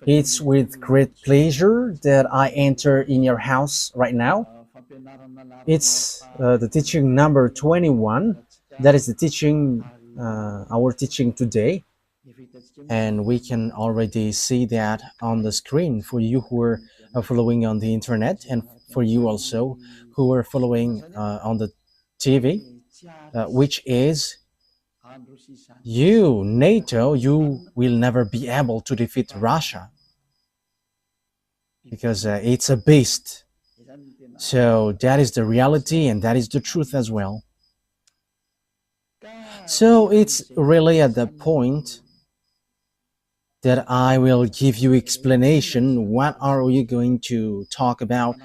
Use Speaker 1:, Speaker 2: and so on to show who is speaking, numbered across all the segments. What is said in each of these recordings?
Speaker 1: It's with great pleasure that I enter in your house right now. It's the teaching number 21. That is the teaching, our teaching today. And we can already see that on the screen for you who are following on the internet, and for you also who are following on the TV, which is you, NATO, you will never be able to defeat Russia because it's a beast. So that is the reality and that is the truth as well. So it's really at the point that I will give you explanation. What are we going to talk about?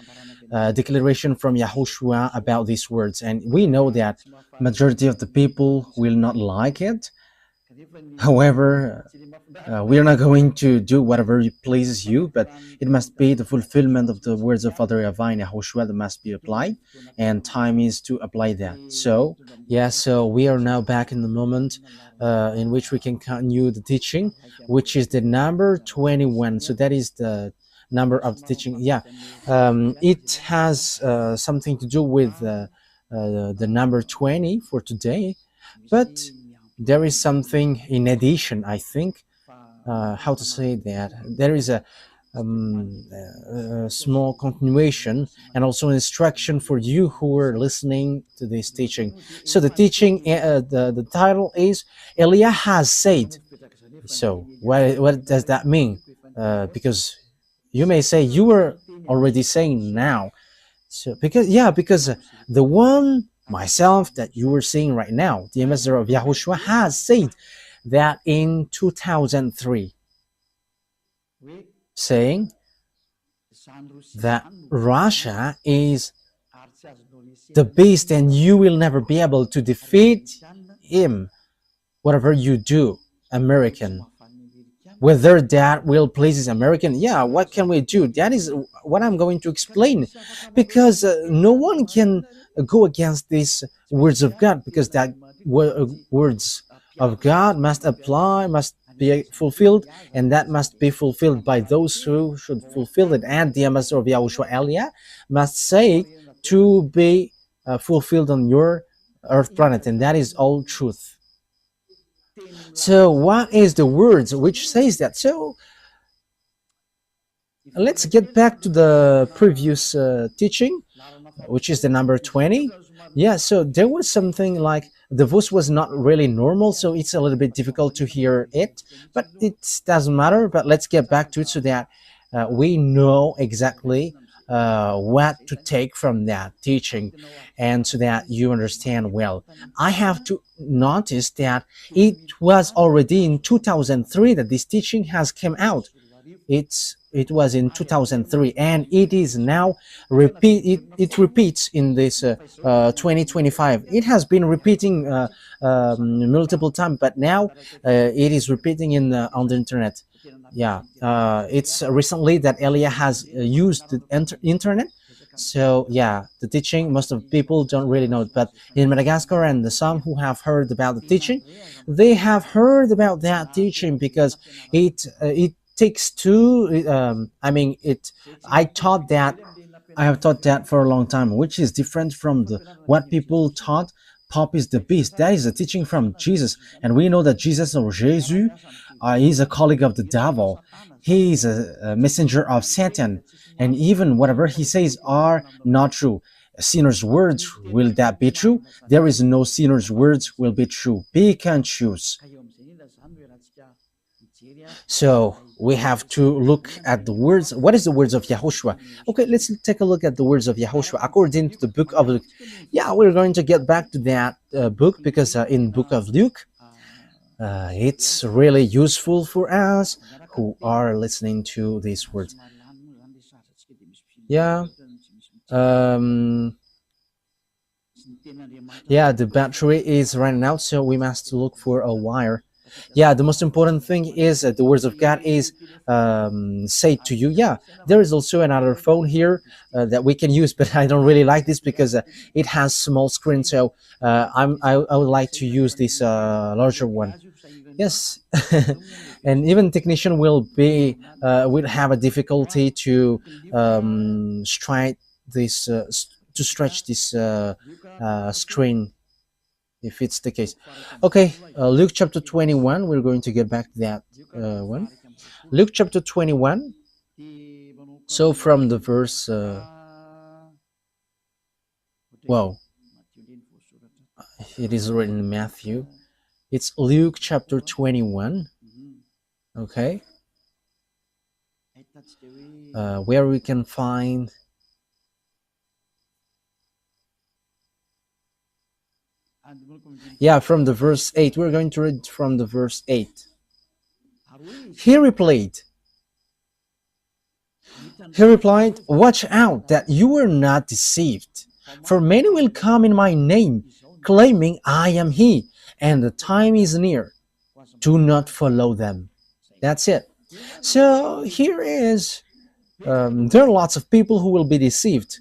Speaker 1: Declaration from YAHOSHUAH about these words, and we know that majority of the people will not like it. However, we are not going to do whatever pleases you, but it must be the fulfillment of the words of Father YAHVAH and YAHOSHUAH that must be applied, and time is to apply that. So, yeah, so we are now back in the moment in which we can continue the teaching, which is the number 21. So that is the number of the teaching. Yeah, it has something to do with the number 20 for today, but there is something in addition, I think. How to say that? There is a small continuation and also instruction for you who are listening to this teaching. So the teaching, the title is Elia has said. So what does that mean? Because you may say you were already saying now. So because the one myself that you were seeing right now, the ambassador of YAHOSHUAH, has said that in 2003, saying that Russia is the beast and you will never be able to defeat him, whatever you do, American. Whether that will please American, yeah, what can we do? That is what I'm going to explain, because no one can go against these words of God, because that words of God must apply, must be fulfilled, and that must be fulfilled by those who should fulfill it. And the ambassador of YAHOSHUAH, Elia, must say to be fulfilled on your earth planet, and that is all truth. So what is the words which says that? So let's get back to the previous teaching, which is the number 20. Yeah, so there was something like the voice was not really normal, so it's a little bit difficult to hear it, but it doesn't matter. But let's get back to it so that we know exactly what to take from that teaching, and so that you understand well. I have to notice that it was already in 2003 that this teaching has come out. It was in 2003, and it is now it repeats in this 2025. It has been repeating multiple times, but now it is repeating on the internet. Yeah, it's recently that Elia has used the internet. So yeah, the teaching, most of people don't really know it, but in Madagascar and some who have heard about the teaching, they have heard about that teaching, because it takes two. I mean, I have taught that for a long time, which is different from what people taught. Pop is the beast. That is a teaching from Jesus, and we know that Jesus, or Jesus, is a colleague of the devil. He is a messenger of Satan, and even whatever he says are not true. A sinner's words, will that be true? There is no sinner's words will be true. Pick and choose. So we have to look at the words. What is the words of YAHOSHUAH? Okay, let's take a look at the words of YAHOSHUAH according to the book of Luke. Yeah, we're going to get back to that book, because in book of Luke, it's really useful for us who are listening to these words. Yeah. Yeah, the battery is running out, so we must look for a wire. Yeah, the most important thing is the words of God is say to you. Yeah, there is also another phone here that we can use, but I don't really like this because it has small screen. So I would like to use this larger one. Yes, and even technician will have a difficulty to stretch this screen if it's the case. Okay, Luke chapter 21. We're going to get back to that one. Luke chapter 21. So from the verse, wow, it is written in Matthew. It's Luke chapter 21. Okay, where we can find. Yeah, from the verse 8. We're going to read from the verse 8. He replied, Watch out that you are not deceived, for many will come in my name, claiming I am he, and the time is near. Do not follow them. That's it. So here is, there are lots of people who will be deceived,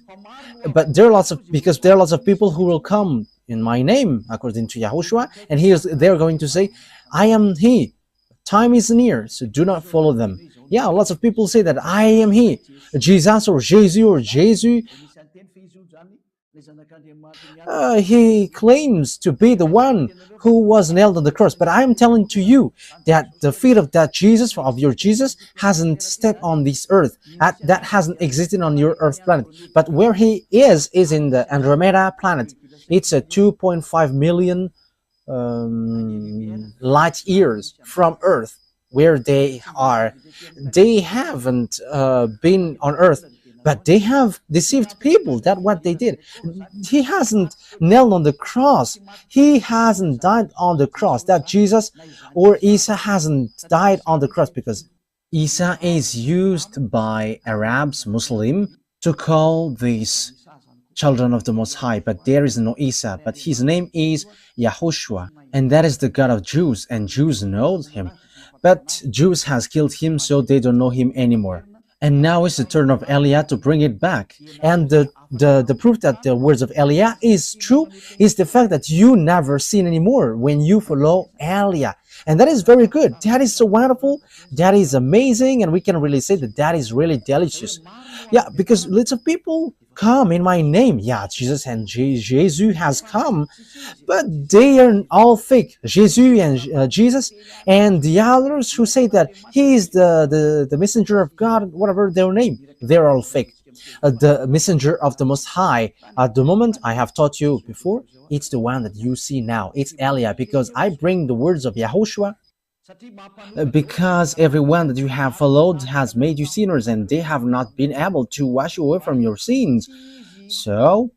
Speaker 1: but there are lots of people who will come in my name, according to YAHOSHUAH, and they're going to say, I am he. Time is near, so do not follow them. Yeah, lots of people say that I am he, Jesus or Jesus. He claims to be the one who was nailed on the cross, but I am telling to you that the feet of that Jesus, of your Jesus, hasn't stepped on this earth. That hasn't existed on your earth planet. But where he is in the Andromeda planet. It's a 2.5 million light years from Earth, where they are. They haven't been on Earth, but they have deceived people. That's what they did. He hasn't nailed on the cross. He hasn't died on the cross. That Jesus or Isa hasn't died on the cross, because Isa is used by Arabs, Muslim, to call these children of the Most High, but there is no Isa, but his name is YAHOSHUAH, and that is the God of Jews, and Jews know him, but Jews has killed him, so they don't know him anymore. And now is the turn of Elia to bring it back. And the proof that the words of Elia is true is the fact that you never sin anymore when you follow Elia. And that is very good. That is so wonderful. That is amazing. And we can really say that that is really delicious. Yeah, because lots of people come in my name. Yeah, Jesus and Jesus has come, but they are all fake. Jesus and Jesus and the others who say that he is the messenger of God, whatever their name, they're all fake. The messenger of the Most High, at the moment, I have taught you before, it's the one that you see now. It's Elia, because I bring the words of YAHOSHUAH, because everyone that you have followed has made you sinners, and they have not been able to wash you away from your sins. So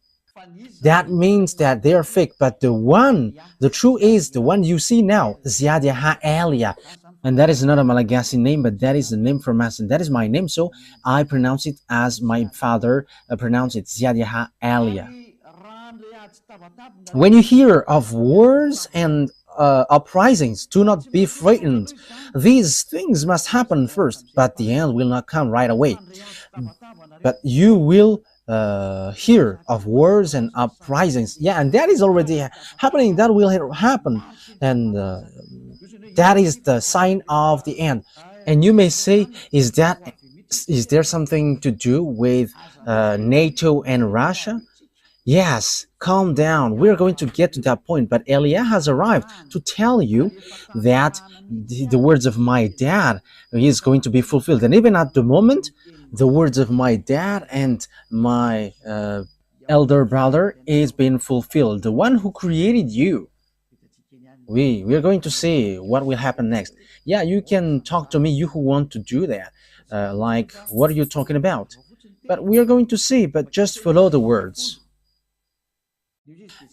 Speaker 1: that means that they are fake, but the true is the one you see now, Ziad Elia. And that is not a Malagasy name, but that is a name from us, and that is my name, so I pronounce it as my father pronounced it, Ziad Elia. When you hear of wars and uprisings, do not be frightened. These things must happen first, but the end will not come right away. But you will hear of wars and uprisings. Yeah, and that is already happening. That will happen, and that is the sign of the end. And you may say, is there something to do with NATO and Russia? Yes, calm down. We're going to get to that point. But Elia has arrived to tell you that the words of my dad is going to be fulfilled. And even at the moment, the words of my dad and my elder brother is being fulfilled. The one who created you. We're going to see what will happen next. Yeah, you can talk to me, you who want to do that. Like, what are you talking about? But we are going to see, but just follow the words.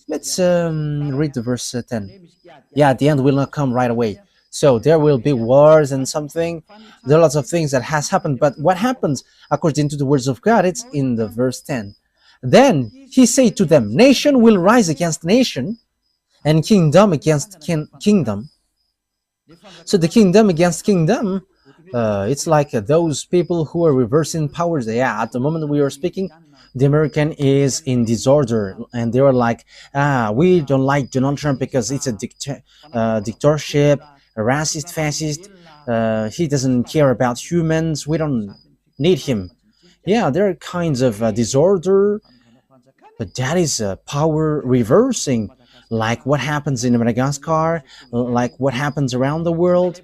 Speaker 1: Let's read the verse 10. Yeah, the end will not come right away. So there will be wars and something. There are lots of things that has happened. But what happens according to the words of God? It's in the verse 10. Then he said to them, nation will rise against nation, and kingdom against kingdom. So the kingdom against kingdom, it's like those people who are reversing powers. Yeah, at the moment we are speaking, the American is in disorder, and they are like, we don't like Donald Trump because it's a dictatorship. a racist, fascist. He doesn't care about humans. We don't need him. Yeah, there are kinds of disorder, but that is power reversing, like what happens in Madagascar, like what happens around the world,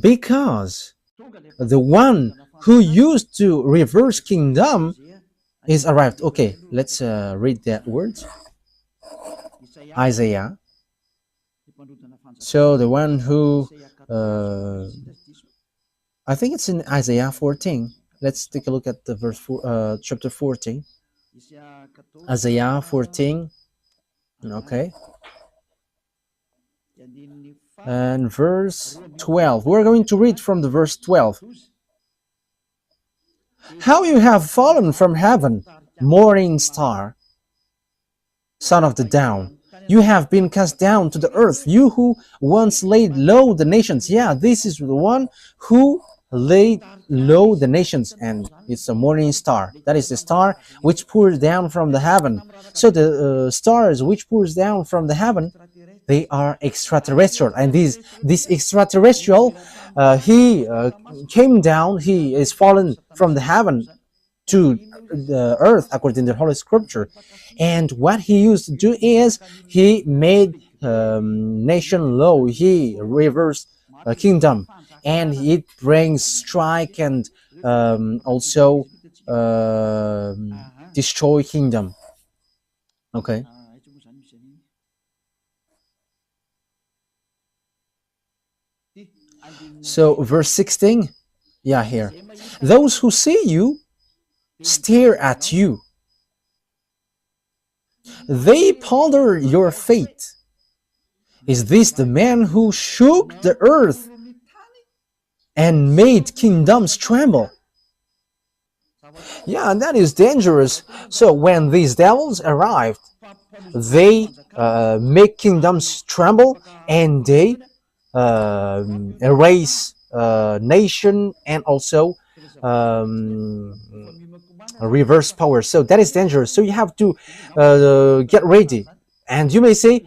Speaker 1: because the one who used to reverse kingdom is arrived. Okay, let's read that word. Isaiah. So the one who, uh, I think it's in Isaiah 14. Let's take a look at the chapter 14. Isaiah 14. Okay. And verse 12. We're going to read from the verse 12. How you have fallen from heaven, morning star, son of the dawn. You have been cast down to the earth, you who once laid low the nations. Yeah, this is the one who laid low the nations, and it's a morning star. That is the star which pours down from the heaven. So the stars which pours down from the heaven, they are extraterrestrial, and this extraterrestrial, he came down, he is fallen from the heaven to the earth according to the Holy Scripture. And what he used to do is he made nation low, he reversed a kingdom, and it brings strike and also destroy kingdom. Okay. So verse 16, yeah, here. Those who see you stare at you. They ponder your fate. Is this the man who shook the earth and made kingdoms tremble? Yeah, and that is dangerous. So when these devils arrived, they make kingdoms tremble, and they erase nation, and also reverse power. So that is dangerous. So you have to get ready. And you may say,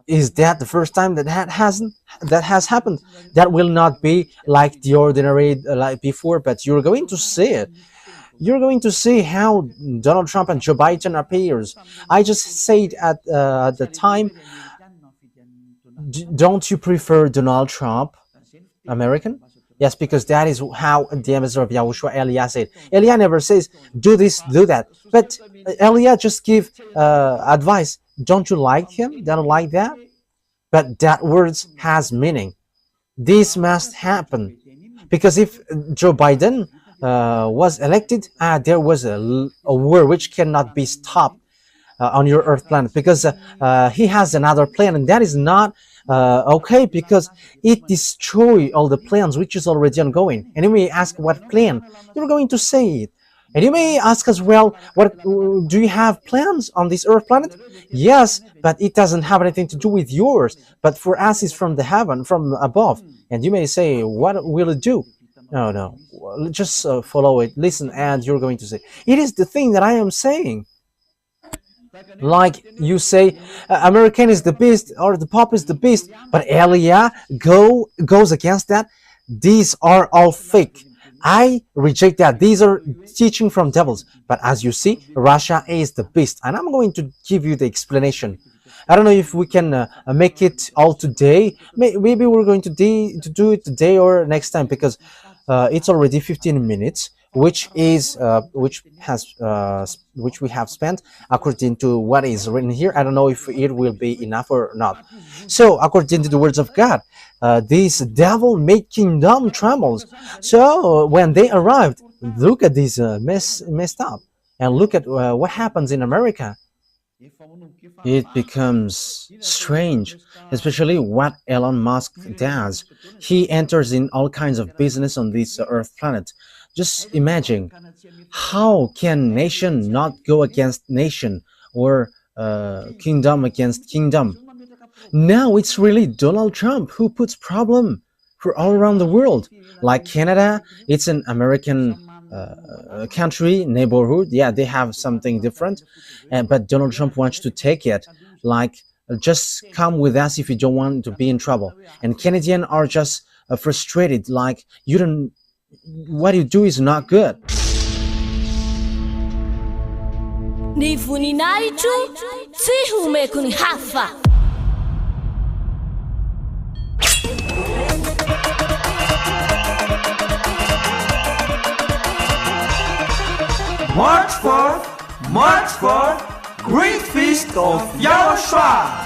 Speaker 1: is that the first time that has happened? That will not be like the ordinary like before, but you're going to see it. You're going to see how Donald Trump and Joe Biden appears. I just said at the time, don't you prefer Donald Trump, American? Yes, because that is how the ambassador of YAHOSHUAH, Elia, said. Elia never says, do this, do that. But Elia just give advice. Don't you like him? Don't like that? But that words has meaning. This must happen. Because if Joe Biden was elected, there was a war which cannot be stopped on your earth planet, because he has another plan, and that is not okay, because it destroys all the plans which is already ongoing. And you may ask, what plan? You're going to say it. And you may ask as well, what do you have plans on this earth planet? Yes, but it doesn't have anything to do with yours. But for us, it's from the heaven, from above. And you may say, what will it do? No, just follow it, listen, and you're going to say, it is the thing that I am saying. Like you say, American is the beast, or the Pope is the beast, but Elia goes against that. These are all fake. I reject that. These are teaching from devils. But as you see, Russia is the beast, and I'm going to give you the explanation. I don't know if we can make it all today. Maybe we're going to do it today or next time, because it's already 15 minutes, which we have spent according to what is written here. I don't know if it will be enough or not. So according to the words of God, this devil made kingdom trembles. So when they arrived, look at this messed up, and look at what happens in America. It becomes strange, especially what Elon Musk does. He enters in all kinds of business on this earth planet. Just imagine, how can nation not go against nation, or kingdom against kingdom? Now it's really Donald Trump who puts problem for all around the world. Like Canada, it's an American country, neighborhood. Yeah, they have something different, but Donald Trump wants to take it. Like Just come with us if you don't want to be in trouble. And Canadians are just frustrated, like you don't, what you do is not good.
Speaker 2: Ny voninahitro tsy homeko ny hafa.
Speaker 3: March 4th, Great Feast of YAHOSHUAH.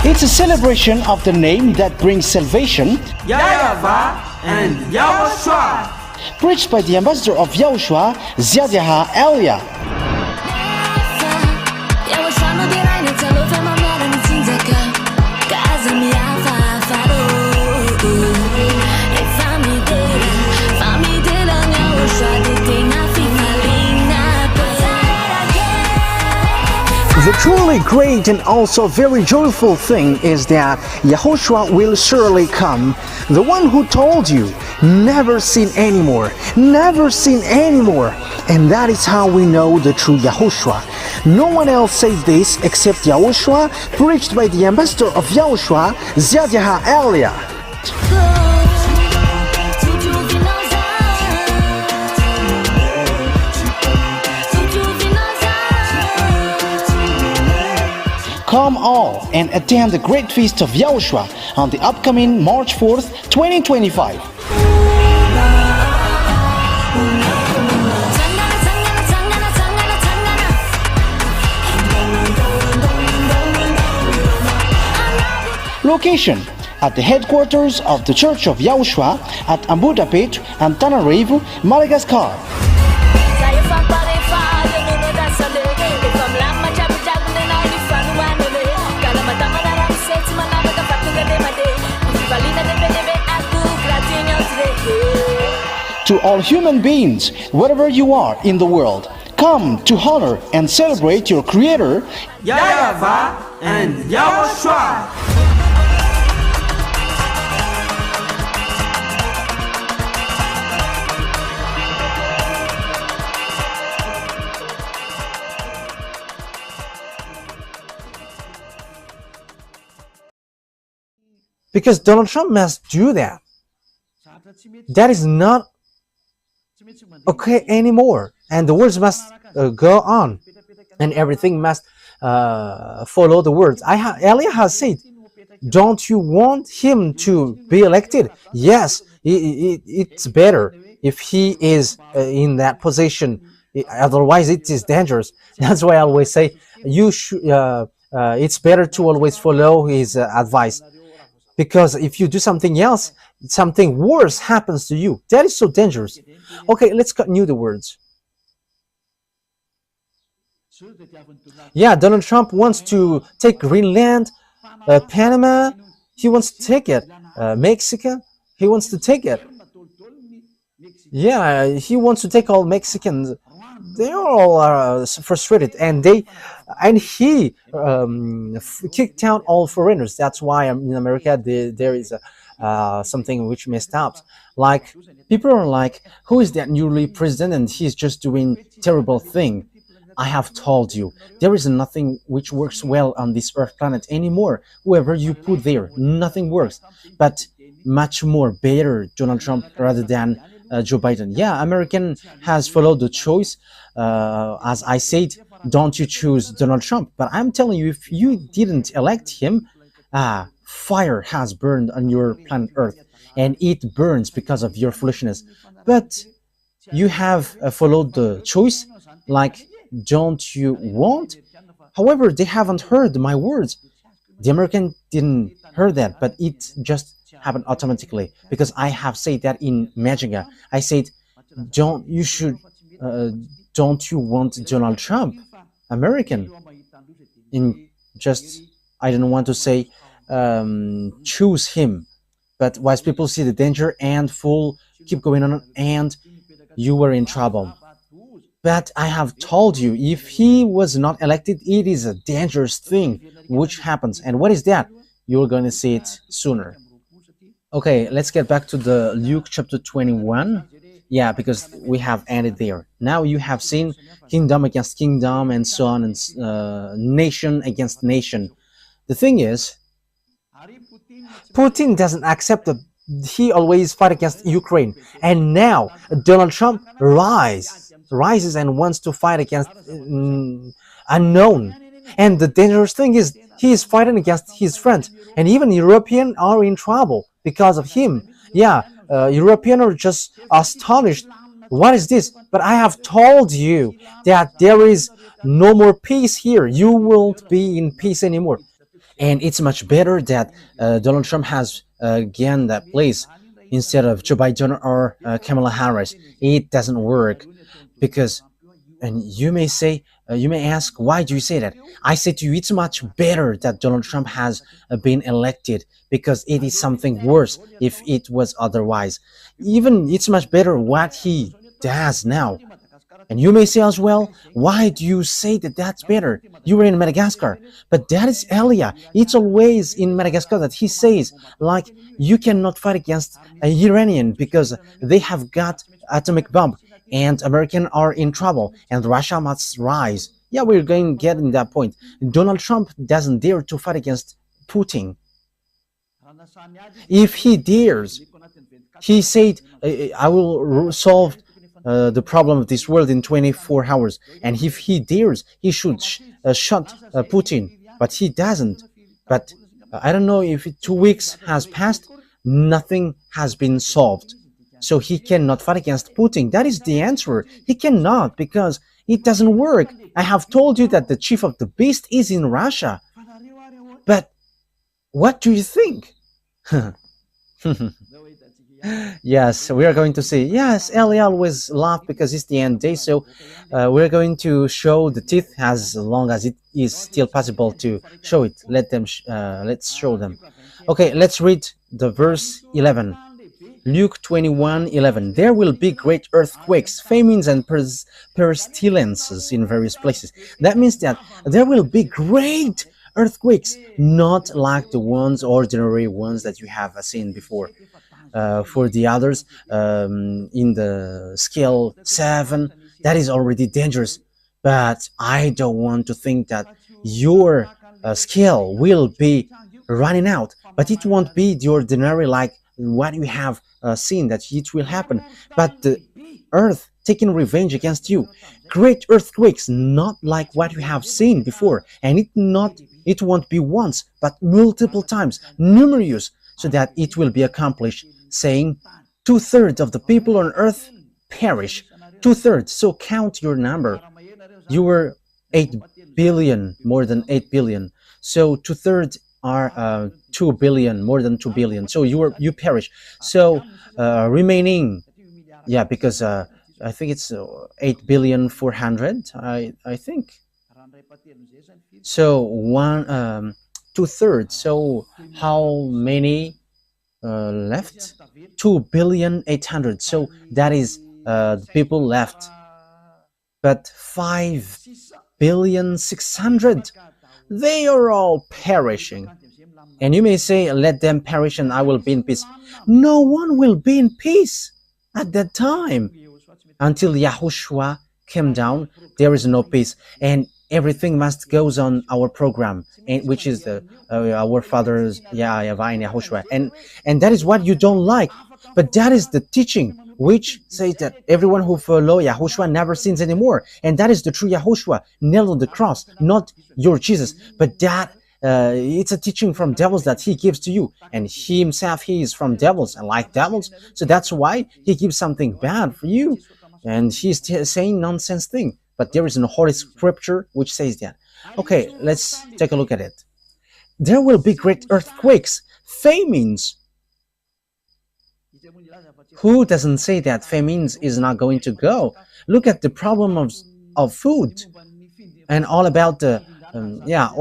Speaker 4: It's a celebration of the name that brings salvation,
Speaker 3: YAHVAH and YAHOSHUAH.
Speaker 4: preached by the ambassador of YAHOSHUAH, YAHVAH. The truly great and also very joyful thing is that YAHOSHUAH will surely come. The one who told you, never sin anymore, never sin anymore. And that is how we know the true YAHOSHUAH. No one else says this except YAHOSHUAH, preached by the ambassador of YAHOSHUAH, YAHVAH. Come all and attend the Great Feast of YAHOSHUAH on the upcoming March 4th, 2025. Location at the headquarters of the Church of YAHOSHUAH at Ambudapet, Antananarivo, Madagascar. To all human beings, wherever you are in the world, come to honor and celebrate your Creator,
Speaker 3: YAHVAH and YAHOSHUAH.
Speaker 1: Because Donald Trump must do that. That is not okay anymore, and the words must go on, and everything must follow the words. Elia has said, don't you want him to be elected? Yes, it's better if he is in that position, otherwise it is dangerous. That's why I always say it's better to always follow his advice, because if you do something else, something worse happens to you. That is so dangerous. Okay, let's continue the words. Yeah, Donald Trump wants to take Greenland, Panama, he wants to take it. Mexico, he wants to take it. Yeah, he wants to take all Mexicans. They are all frustrated, and he kicked out all foreigners. That's why in America there is something which messed up. Like, people are like, who is that newly president and he's just doing terrible thing? I have told you, there is nothing which works well on this earth planet anymore. Whoever you put there, nothing works. But much more better Donald Trump rather than Joe Biden. Yeah, American has followed the choice. As I said, don't you choose Donald Trump. But I'm telling you, if you didn't elect him, fire has burned on your planet Earth, and it burns because of your foolishness. But you have followed the choice, like, don't you want? However, they haven't heard my words. The American didn't hear that, but it just happened automatically, because I have said that in Majinga. I said, don't you want Donald Trump? American. I don't want to say choose him, but wise people see the danger and keep going on, and you were in trouble. But I have told you, if he was not elected, it is a dangerous thing which happens. And what is that? You're going to see it sooner. Okay, let's get back to the Luke chapter 21. Yeah, because we have ended there. Now you have seen kingdom against kingdom and so on, and nation against nation. The thing is, Putin doesn't accept that he always fight against Ukraine, and now Donald Trump rises and wants to fight against unknown. And the dangerous thing is he is fighting against his friend, and even Europeans are in trouble because of him. Yeah, Europeans are just astonished. What is this? But I have told you that there is no more peace here. You won't be in peace anymore. And it's much better that Donald Trump has gained that place instead of Joe Biden or Kamala Harris. It doesn't work because, and you may say, you may ask, why do you say that? I say to you, it's much better that Donald Trump has been elected because it is something worse if it was otherwise. Even it's much better what he does now. And you may say as well, why do you say that that's better? You were in Madagascar. But that is Elia. It's always in Madagascar that he says, like, you cannot fight against a Iranian because they have got atomic bomb and Americans are in trouble and Russia must rise. Yeah, we're going to get in that point. Donald Trump doesn't dare to fight against Putin. If he dares, he said, I will solve the problem of this world in 24 hours. And if he dares, he should shut Putin. But he doesn't. But I don't know if 2 weeks has passed, nothing has been solved. So he cannot fight against Putin. That is the answer. He cannot because it doesn't work. I have told you that the chief of the beast is in Russia. But what do you think? Yes, we are going to say, yes, Ellie always laugh because it's the end day, so we're going to show the teeth as long as it is still possible to show it. Let's show them. Okay, let's read the verse 11. Luke 21:11. There will be great earthquakes, famines, and pestilences in various places. That means that there will be great earthquakes, not like the ordinary ones that you have seen before. For the others, in the scale 7, that is already dangerous. But I don't want to think that your scale will be running out. But it won't be the ordinary like what you have seen that it will happen. But the earth taking revenge against you. Great earthquakes, not like what you have seen before. And it won't be once, but multiple times, numerous, so that it will be accomplished, saying 2/3 of the people on earth perish. 2/3. So count your number. You were 8 billion, more than 8 billion. So 2/3 are 2 billion, more than 2 billion. So you perish. So remaining, yeah, because I think it's 8 billion 400. I think. So 2/3. So how many left? 2 billion 800. So that is the people left. But 5 billion 600, they are all perishing. And you may say, let them perish and I will be in peace. No one will be in peace at that time. Until YAHOSHUAH came down, there is no peace. And everything must goes on our program, which is our fathers, YAHVAH and YAHOSHUAH. And that is what you don't like. But that is the teaching which says that everyone who follow YAHOSHUAH never sins anymore. And that is the true YAHOSHUAH, nailed on the cross, not your Jesus. But that it's a teaching from devils that he gives to you. And he himself, he is from devils and like devils. So that's why he gives something bad for you. And he's saying nonsense thing. But there is a holy scripture which says that. Okay, let's take a look at it. There will be great earthquakes, famines. Who doesn't say that famines is not going to go? Look at the problem of food and all about the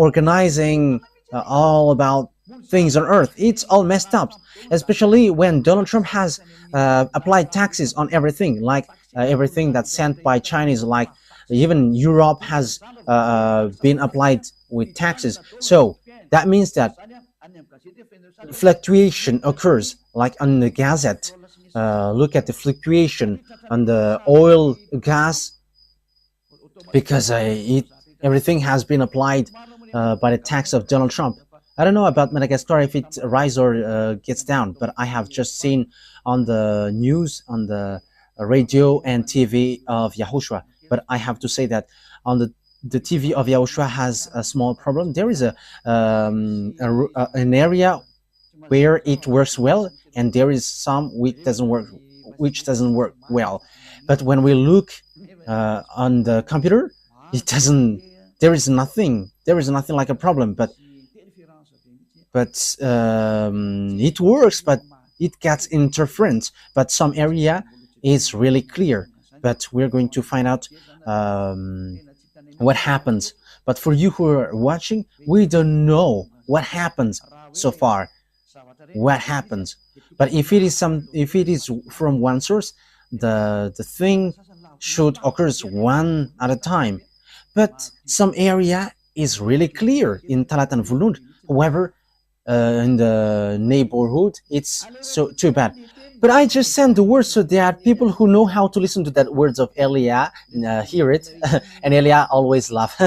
Speaker 1: organizing all about things on earth. It's all messed up, especially when Donald Trump has applied taxes on everything, like everything that's sent by Chinese, like even Europe has been applied with taxes. So that means that fluctuation occurs, like on the Gazette. look at the fluctuation on the oil, gas, because everything has been applied by the tax of Donald Trump. I don't know about Madagascar if it rises or gets down, but I have just seen on the news, on the radio and TV of YAHOSHUAH. But I have to say that on the TV of YAHOSHUAH has a small problem. There is an area where it works well, and there is some which doesn't work well. But when we look on the computer, it doesn't. There is nothing like a problem. But it works, but it gets interference. But some area is really clear. But we're going to find out what happens. But for you who are watching, we don't know what happens so far. What happens? But if it is from one source, the thing should occur one at a time. But some area is really clear in Talat and Vulund. However, in the neighborhood, it's so too bad. But I just sent the word so that people who know how to listen to that words of Elia hear it. And Elia always laugh.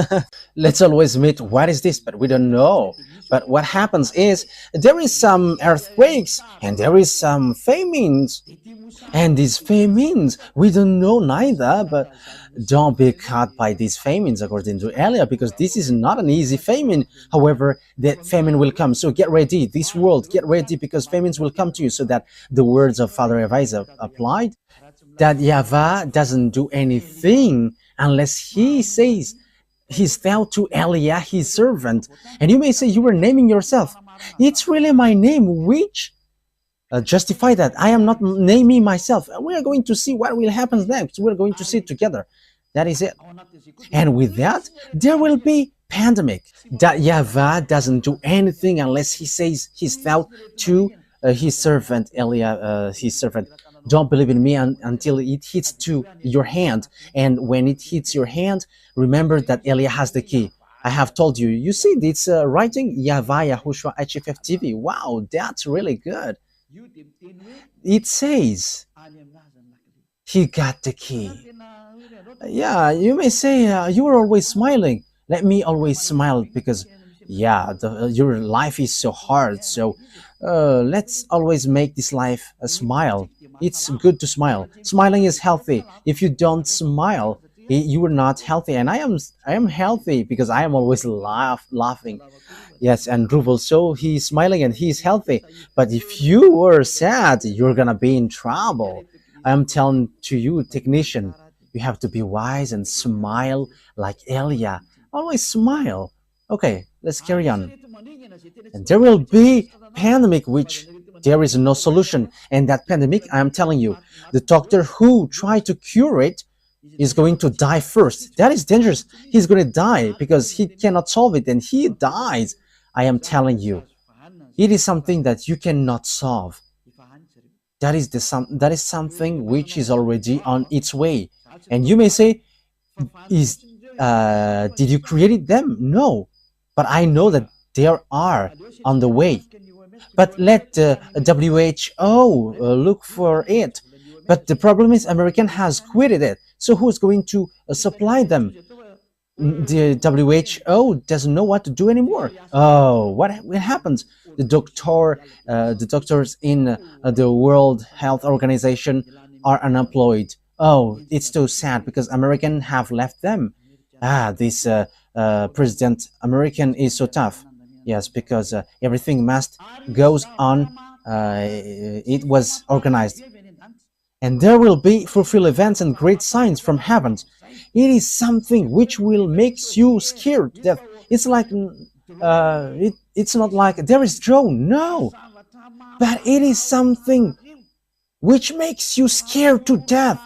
Speaker 1: Let's always meet, what is this? But we don't know. But what happens is there is some earthquakes and there is some famines. And these famines, we don't know neither, but don't be caught by these famines according to Elia, because this is not an easy famine. However, that famine will come. So get ready, this world, get ready, because famines will come to you. So that the words of Father Evisa applied, that YAHVAH doesn't do anything unless he says he's vowed to Elia, his servant. And you may say you were naming yourself. It's really my name which justify that. I am not naming myself. We are going to see what will happen next. We're going to see it together. That is it. And with that, there will be pandemic. That YAHVAH doesn't do anything unless he says he's vowed to his servant, Elia, his servant. Don't believe in me until it hits to your hand. And when it hits your hand, remember that Elia has the key. I have told you. You see this writing? YAHVAH, YAHOSHUAH, HFF TV. Wow, that's really good. It says he got the key. Yeah, you may say you are always smiling. Let me always smile, because yeah, your life is so hard. So let's always make this life a smile. It's good to smile. Smiling is healthy. If you don't smile, you are not healthy. And I am healthy because I am always laughing. Yes, and Ruv also, he's smiling and he's healthy. But if you were sad, you're gonna be in trouble. I'm telling to you, technician, you have to be wise and smile like Elia. Always smile. Okay, let's carry on. And there will be pandemic which there is no solution. And that pandemic, I'm telling you, the doctor who tried to cure it is going to die first. That is dangerous. He's going to die because he cannot solve it, and he dies. I am telling you, it is something that you cannot solve. That is something which is already on its way. And you may say, did you create them? No, but I know that they are on the way. But let the WHO look for it. But the problem is American has quitted it. So who's going to supply them? The WHO doesn't know what to do anymore. Oh, what happens? The doctors in the World Health Organization are unemployed. Oh, it's so sad because Americans have left them. This President American is so tough. Yes, because everything must goes on. It was organized. And there will be fulfill events and great signs from heaven. It is something which will make you scared to death. It's like it's not like there is joy, no, but it is something which makes you scared to death,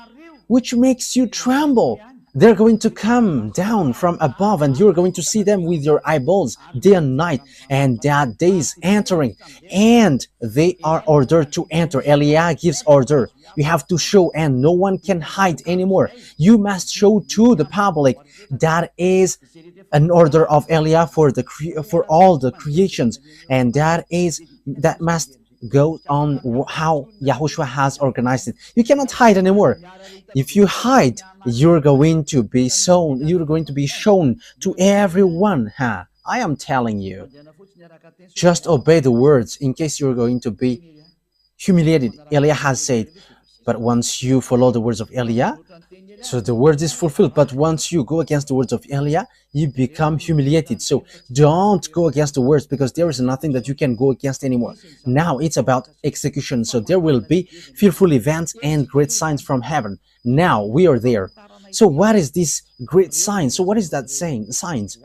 Speaker 1: which makes you tremble. They're going to come down from above, and you're going to see them with your eyeballs day and night, and that day is entering, and they are ordered to enter. Elia gives order. You have to show, and no one can hide anymore. You must show to the public. That is an order of Elia for all the creations, and that must go on how Yahushua has organized it. You cannot hide anymore. If you hide, you're going to be shown to everyone. Huh? I am telling you. Just obey the words in case you're going to be humiliated. Elia has said, but once you follow the words of Elia, so the word is fulfilled. But once you go against the words of Elia, you become humiliated. So don't go against the words, because there is nothing that you can go against anymore. Now it's about execution. So there will be fearful events and great signs from heaven. Now we are there. So what is this great sign? So what is that saying? Signs.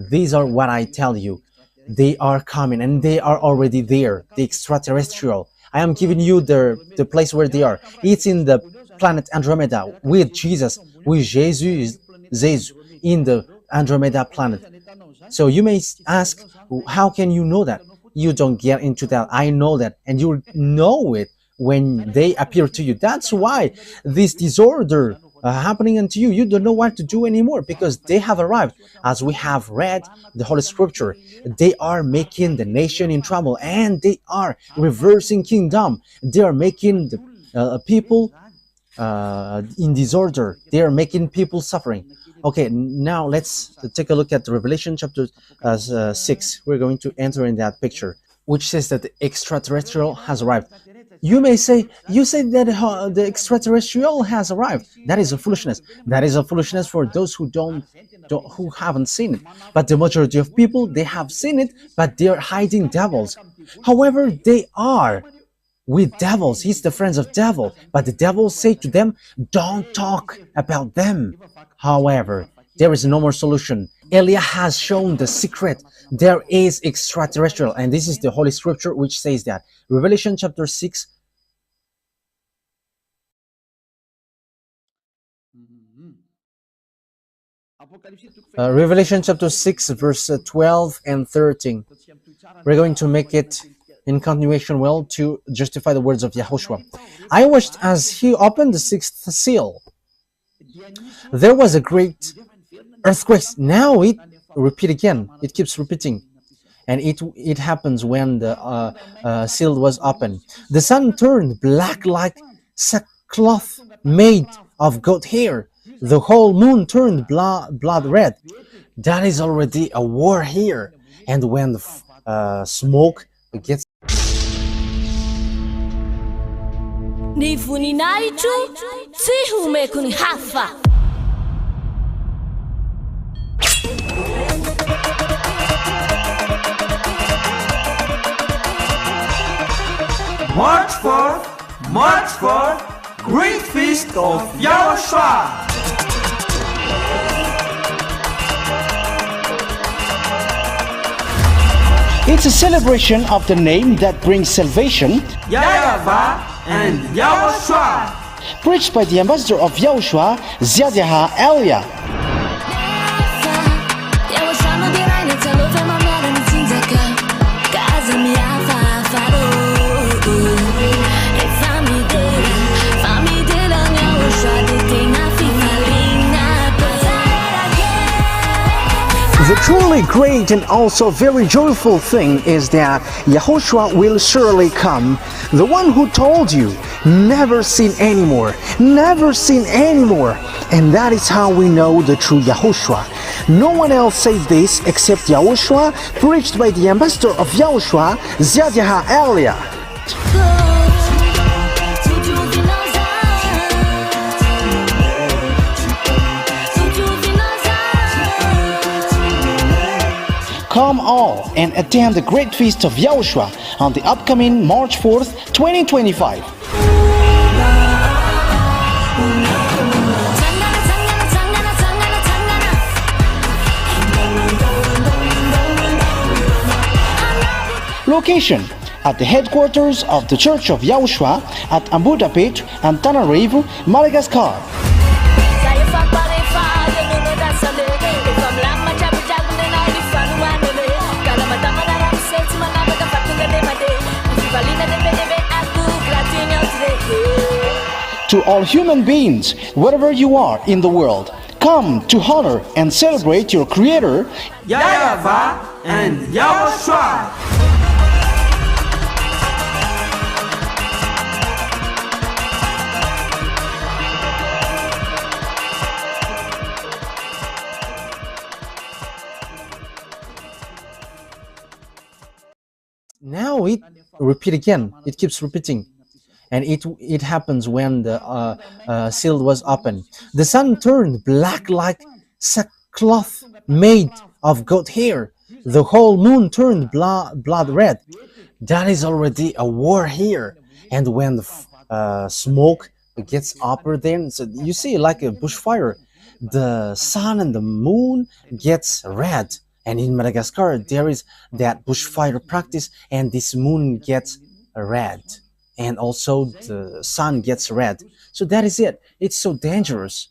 Speaker 1: These are what I tell you. They are coming, and they are already there. The extraterrestrial. I am giving you the place where they are. It's in the planet Andromeda with Jesus, in the Andromeda planet. So you may ask, how can you know that? You don't get into that. I know that, and you know it when they appear to you. That's why this disorder happening unto you. You don't know what to do anymore, because they have arrived. As we have read the Holy Scripture, they are making the nation in trouble, and they are reversing kingdom. They are making the people in disorder. They are making people suffering. Okay, now let's take a look at the Revelation chapter 6. We're going to enter in that picture, which says that the extraterrestrial has arrived. You may say, you say that the extraterrestrial has arrived. That is a foolishness. That is a foolishness for those who who haven't seen it. But the majority of people, they have seen it, but they are hiding devils. However, they are with devils. He's the friends of devil. But the devil say to them, don't talk about them. However, there is no more solution. Elia has shown the secret. There is extraterrestrial, and this is the Holy Scripture which says that. Revelation chapter 6. Revelation chapter 6, verse 12 and 13. We're going to make it in continuation to justify the words of Yahushua. I watched as he opened the sixth seal. There was a great earthquake. Now it repeat again. It keeps repeating. And it happens when the seal was opened. The sun turned black like sackcloth made of goat hair. The whole moon turned blood red. That is already a war here. And when the smoke gets...
Speaker 2: Ni voninahitro tsy homeko ny hafa.
Speaker 3: March 4, Great Feast of YAHOSHUAH.
Speaker 4: It's a celebration of the name that brings salvation,
Speaker 3: YAHVAH and YAHOSHUAH.
Speaker 4: preached by the ambassador of YAHOSHUAH, Elia. The truly great and also very joyful thing is that YAHOSHUAH will surely come. The one who told you, never seen anymore, never seen anymore. And that is how we know the true YAHOSHUAH. No one else said this except YAHOSHUAH, preached by the ambassador of YAHOSHUAH, Elia. Come all and attend the Great Feast of YAHOSHUAH on the upcoming March 4th, 2025. Location: at the headquarters of the Church of YAHOSHUAH at Ambudapet and Tananarivo, Madagascar. To all human beings, wherever you are in the world, come to honor and celebrate your Creator,
Speaker 3: YAHVAH and YAHOSHUAH.
Speaker 1: repeat again. It keeps repeating. And it happens when the seal was opened. The sun turned black like sackcloth made of goat hair. The whole moon turned blood red. That is already a war here. And when the smoke gets upper, then so you see like a bushfire, the sun and the moon gets red. And in Madagascar, there is that bushfire practice, and this moon gets red. And also the sun gets red. So that is it. It's so dangerous.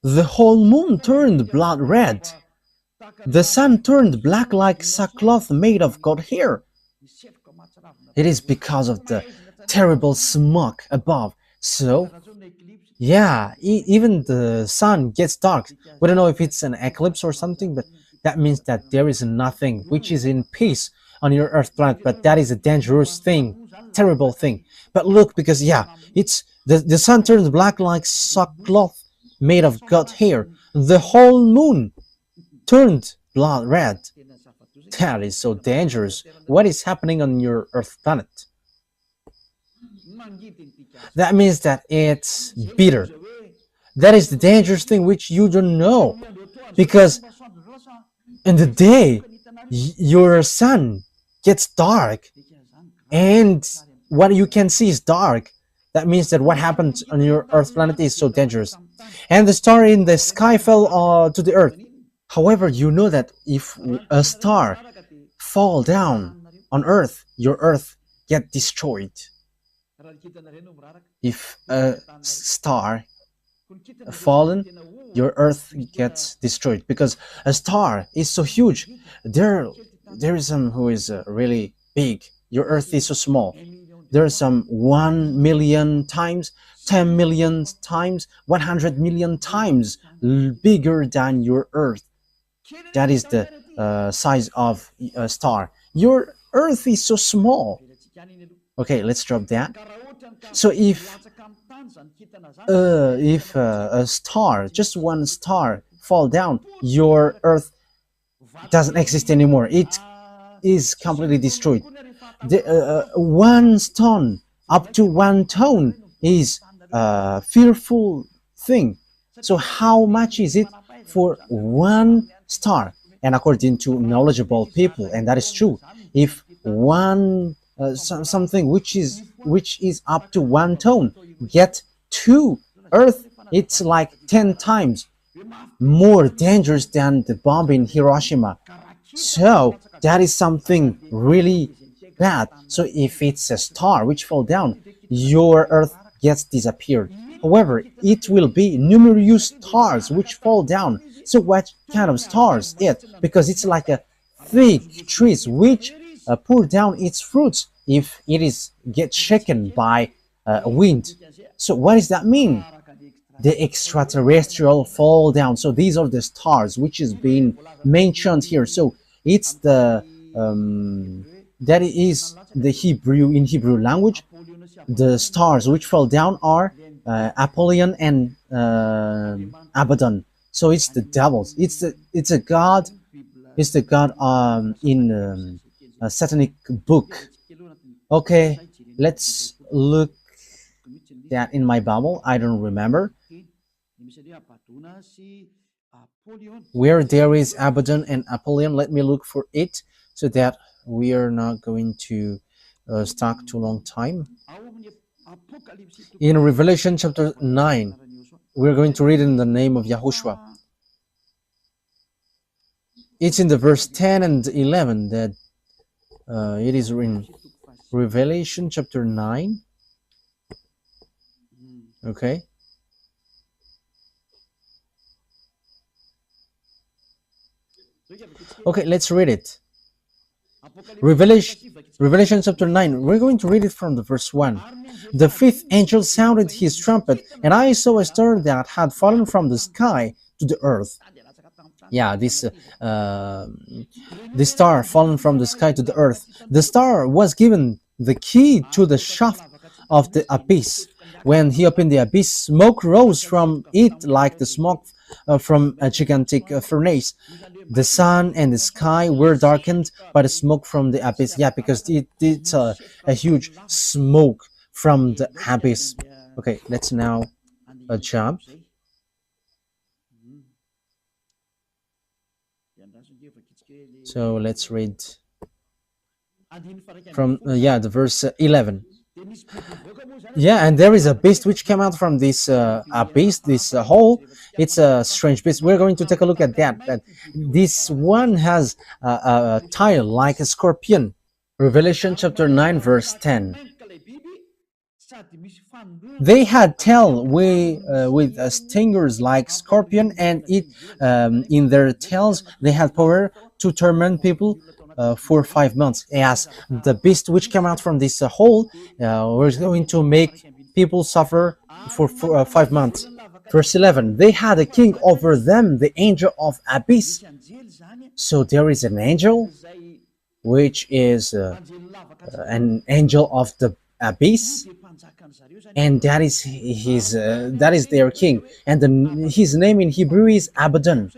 Speaker 1: The whole moon turned blood red. The sun turned black like sackcloth made of goat hair. It is because of the terrible smoke above. So, yeah, even the sun gets dark. We don't know if it's an eclipse or something, but that means that there is nothing which is in peace on your Earth planet. But that is a dangerous thing, terrible thing. But look, because it's the sun turns black like sackcloth made of goat hair. The whole moon turned blood red. That is so dangerous. What is happening on your Earth planet? That means that it's bitter. That is the dangerous thing which you don't know. Because in the day, your sun gets dark and what you can see is dark. That means that what happens on your Earth planet is so dangerous. And the star in the sky fell to the Earth. However, you know that if a star fall down on Earth, your Earth get destroyed. If a star fallen, your Earth gets destroyed because a star is so huge. There is some who is really big. Your Earth is so small. There are some 1 million times, 10 million times, 100 million times bigger than your Earth. That is the size of a star. Your Earth is so small. Okay, let's drop that. So if a star, just one star, fall down, your Earth doesn't exist anymore. It is completely destroyed. One stone up to 1 ton is a fearful thing. So how much is it for one star? And according to knowledgeable people, and that is true, if one something which is up to 1 ton get to Earth, it's like 10 times more dangerous than the bomb in Hiroshima. So that is something really bad. So if it's a star which fall down, your Earth gets disappeared. However, it will be numerous stars which fall down. So what kind of stars it? Because it's like a thick trees which pour down its fruits if it is get shaken by wind. So what does that mean? The extraterrestrial fall down. So these are the stars which is being mentioned here. So it's the that is the Hebrew in Hebrew language. The stars which fall down are Apollyon and Abaddon. So it's the devils. It's a god. It's the god in a satanic book. Okay, let's look that in my Bible. I don't remember where there is Abaddon and Apollyon. Let me look for it so that we are not going to stuck too long time. In Revelation chapter 9, we're going to read in the name of YAHOSHUAH. It's in the verse 10 and 11 that it is in Revelation chapter 9. Okay. Okay, let's read it. Revelation chapter 9. We're going to read it from the verse 1. The fifth angel sounded his trumpet, and I saw a star that had fallen from the sky to the earth. Yeah, this star fallen from the sky to the earth. The star was given the key to the shaft of the abyss. When he opened the abyss, smoke rose from it like the smoke from a gigantic furnace. The sun and the sky were darkened by the smoke from the abyss. Yeah, because it's a huge smoke from the abyss. Okay, let's now jump. So let's read from the verse 11. Yeah, and there is a beast which came out from this abyss, this hole. It's a strange beast. We're going to take a look at that. But this one has a tail like a scorpion. Revelation chapter 9 verse 10. They had tail with stingers like scorpion, and in their tails they had power to torment people for 5 months. Yes, the beast which came out from this hole was going to make people suffer for 5 months. Verse 11, they had a king over them, the angel of abyss. So there is an angel, which is an angel of the abyss, and that is their king, and his name in Hebrew is Abaddon,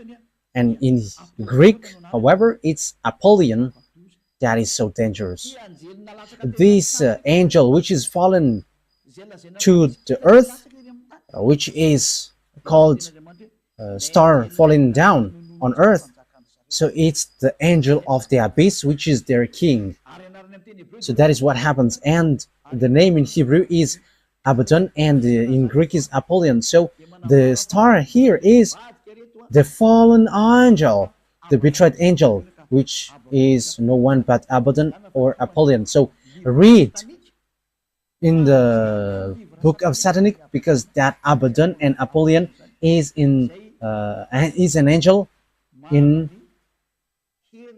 Speaker 1: and in Greek, however, it's Apollyon. That is so dangerous. This angel, which is fallen to the earth, which is called star falling down on earth, so it's the angel of the abyss, which is their king. So that is what happens, and the name in Hebrew is Abaddon, and in Greek is Apollyon. So the star here is the fallen angel, the betrayed angel, which is no one but Abaddon or Apollyon. So read in the book of Satanic, because that Abaddon and Apollyon is an angel in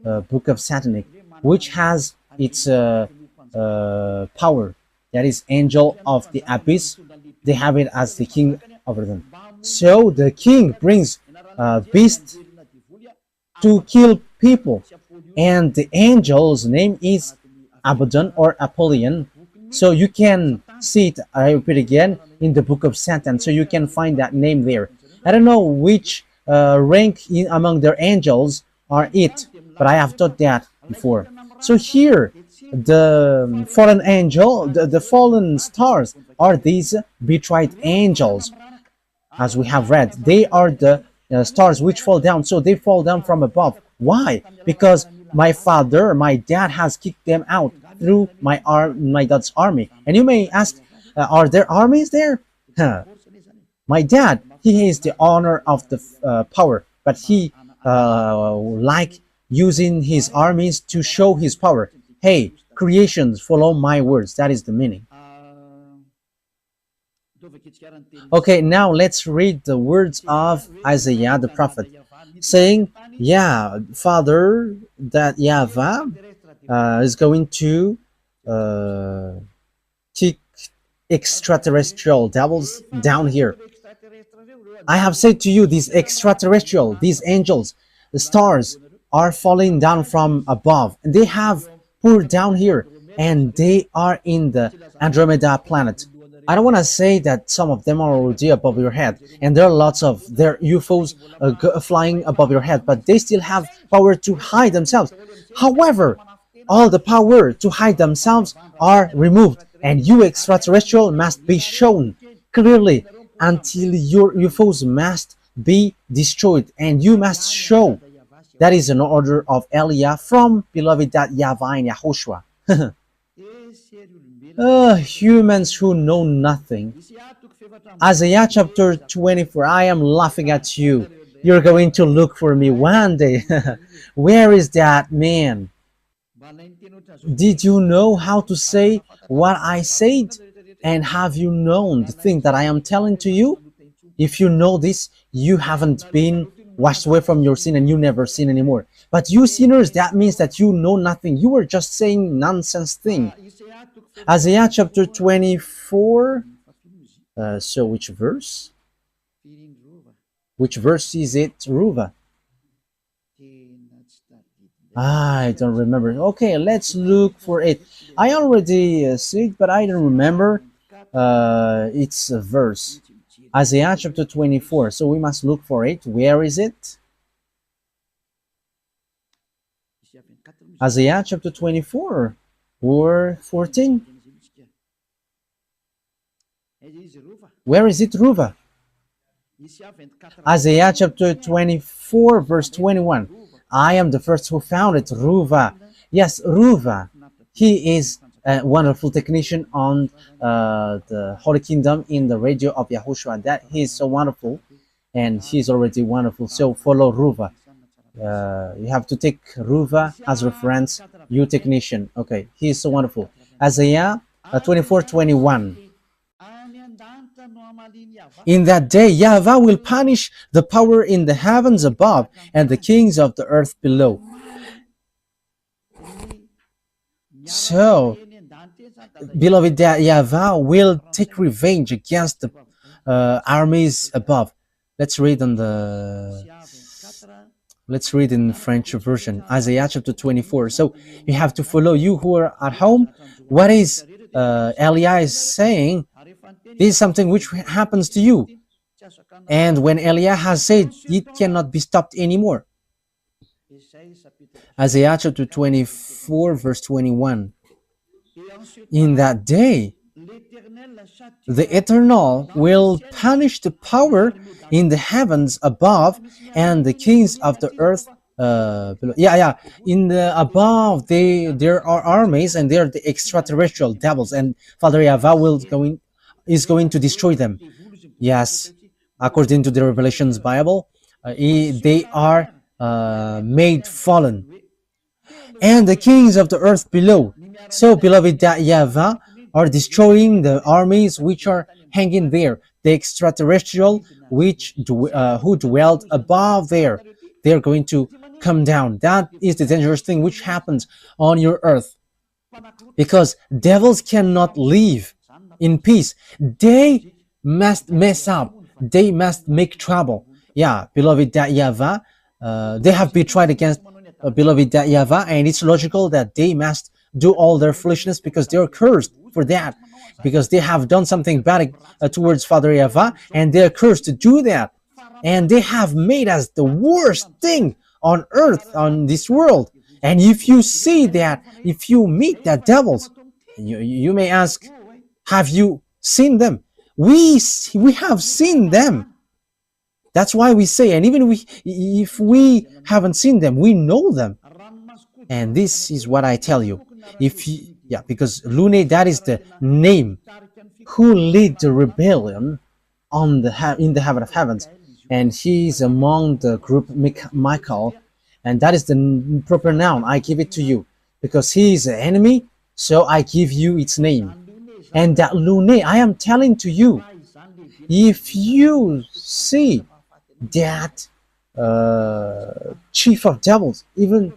Speaker 1: book of Satanic, which has its power. That is angel of the abyss. They have it as the king over them. So the king brings beast to kill people, and the angel's name is Abaddon or Apollyon. So you can see it, I repeat again, in the book of Satan. So you can find that name there. I don't know which rank among their angels are it, but I have taught that before. So here, the fallen angel, the fallen stars are these betrayed angels, as we have read. They are the stars which fall down. So they fall down from above. Why? Because my dad has kicked them out through my dad's army. And you may ask, are there armies there? My dad, he is the owner of the power, but he like using his armies to show his power. Hey, creations, follow my words. That is the meaning. Okay, now let's read the words of Isaiah the prophet, saying, yeah, Father, that YAHVAH is going to kick extraterrestrial devils down here. I have said to you, these extraterrestrial, these angels, the stars are falling down from above, and they have poured down here, and they are in the Andromeda planet. I don't want to say that some of them are already above your head, and there are lots of their UFOs flying above your head, but they still have power to hide themselves. However, all the power to hide themselves are removed, and you extraterrestrial must be shown clearly until your UFOs must be destroyed, and you must show. That is an order of Elia from beloved YAHVAH and YAHOSHUAH. Humans who know nothing. Isaiah chapter 24, I am laughing at you. You're going to look for me one day. Where is that man? Did you know how to say what I said? And have you known the thing that I am telling to you? If you know this, you haven't been washed away from your sin and you never sin anymore. But you sinners, that means that you know nothing. You were just saying nonsense thing. Isaiah chapter 24. So which verse? Which verse is it, Ruva? I don't remember. Okay, let's look for it. I already see it, but I don't remember its verse. Isaiah chapter 24. So we must look for it. Where is it? Isaiah chapter 24 or 14. Where is it, Ruva? Isaiah chapter 24 verse 21. I am the first who found it, Ruva. Yes, Ruva. He is a wonderful technician on the Holy Kingdom in the radio of YAHOSHUAH. That he is so wonderful, and he's already wonderful. So follow Ruva. You have to take Ruva as reference, you technician. Okay, he is so wonderful. Isaiah 24:21. In that day, YAHVAH will punish the power in the heavens above and the kings of the earth below. So, beloved, that YAHVAH will take revenge against the armies above. Let's read in French version, Isaiah chapter 24. So you have to follow, you who are at home. What is Elia is saying? This is something which happens to you. And when Elia has said, it cannot be stopped anymore. Isaiah chapter 24 verse 21. In that day, the Eternal will punish the power in the heavens above and the kings of the earth below. In the above, there are armies, and they are the extraterrestrial devils, and Father YAHVAH is going to destroy them. Yes, according to the Revelations Bible, they are made fallen, and the kings of the earth below. So, beloved, that YAHVAH are destroying the armies which are hanging there, the extraterrestrial who dwelled above there. They are going to come down. That is the dangerous thing which happens on your earth, because devils cannot live in peace. They must mess up. They must make trouble. Yeah, beloved, that YAHVAH, they have betrayed against beloved that YAHVAH, and it's logical that they must do all their foolishness, because they are cursed for that, because they have done something bad towards Father YAHVAH, and they are cursed to do that, and they have made us the worst thing on earth, on this world. And if you see that, if you meet that devils, you may ask, have you seen them? We have seen them. That's why we say, and even if we haven't seen them, we know them. And this is what I tell you. Because Lune, that is the name who lead the rebellion in the heaven of heavens, and he is among the group Michael, and that is the proper noun. I give it to you because he is an enemy, so I give you its name. And that Lune, I am telling to you, if you see that chief of devils, even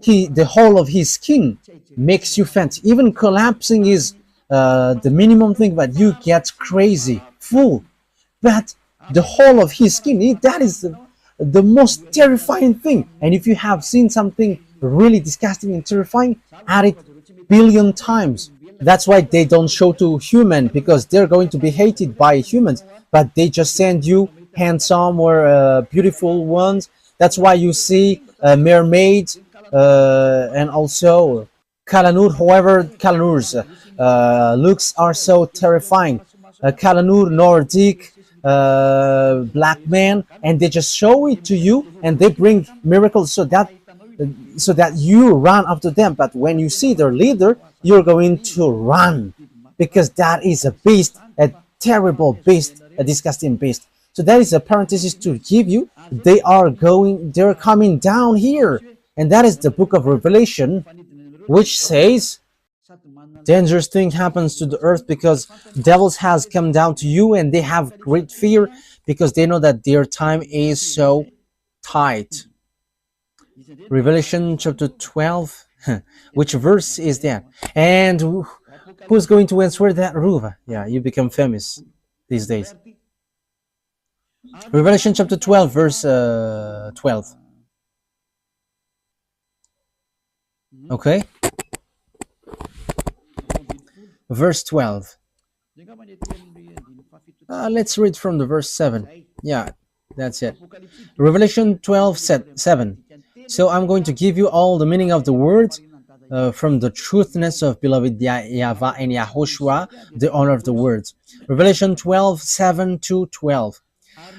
Speaker 1: the whole of his skin makes you faint, even collapsing is the minimum thing, but you get crazy, full. But the whole of his skin, that is the most terrifying thing. And if you have seen something really disgusting and terrifying, add it billion times. That's why they don't show to human, because they're going to be hated by humans, but they just send you handsome or beautiful ones. That's why you see mermaids and also Kalanur. However, Kalanur's looks are so terrifying. Kalanur, Nordic, black man, and they just show it to you, and they bring miracles so that you run after them. But when you see their leader, you're going to run, because that is a beast, a terrible beast, a disgusting beast. So that is a parenthesis to give you. They're coming down here, and that is the book of Revelation, which says dangerous thing happens to the earth because devils has come down to you, and they have great fear because they know that their time is so tight. Revelation chapter 12. Which verse is that? And who's going to answer that, Ruva? Yeah, you become famous these days. Revelation chapter 12, verse 12. Okay? Verse 12. Let's read from the verse 7. Yeah, that's it. Revelation 12, 7. So I'm going to give you all the meaning of the words from the truthness of beloved YAHVAH and YAHOSHUAH, the honor of the words. Revelation 12, 7 to 12.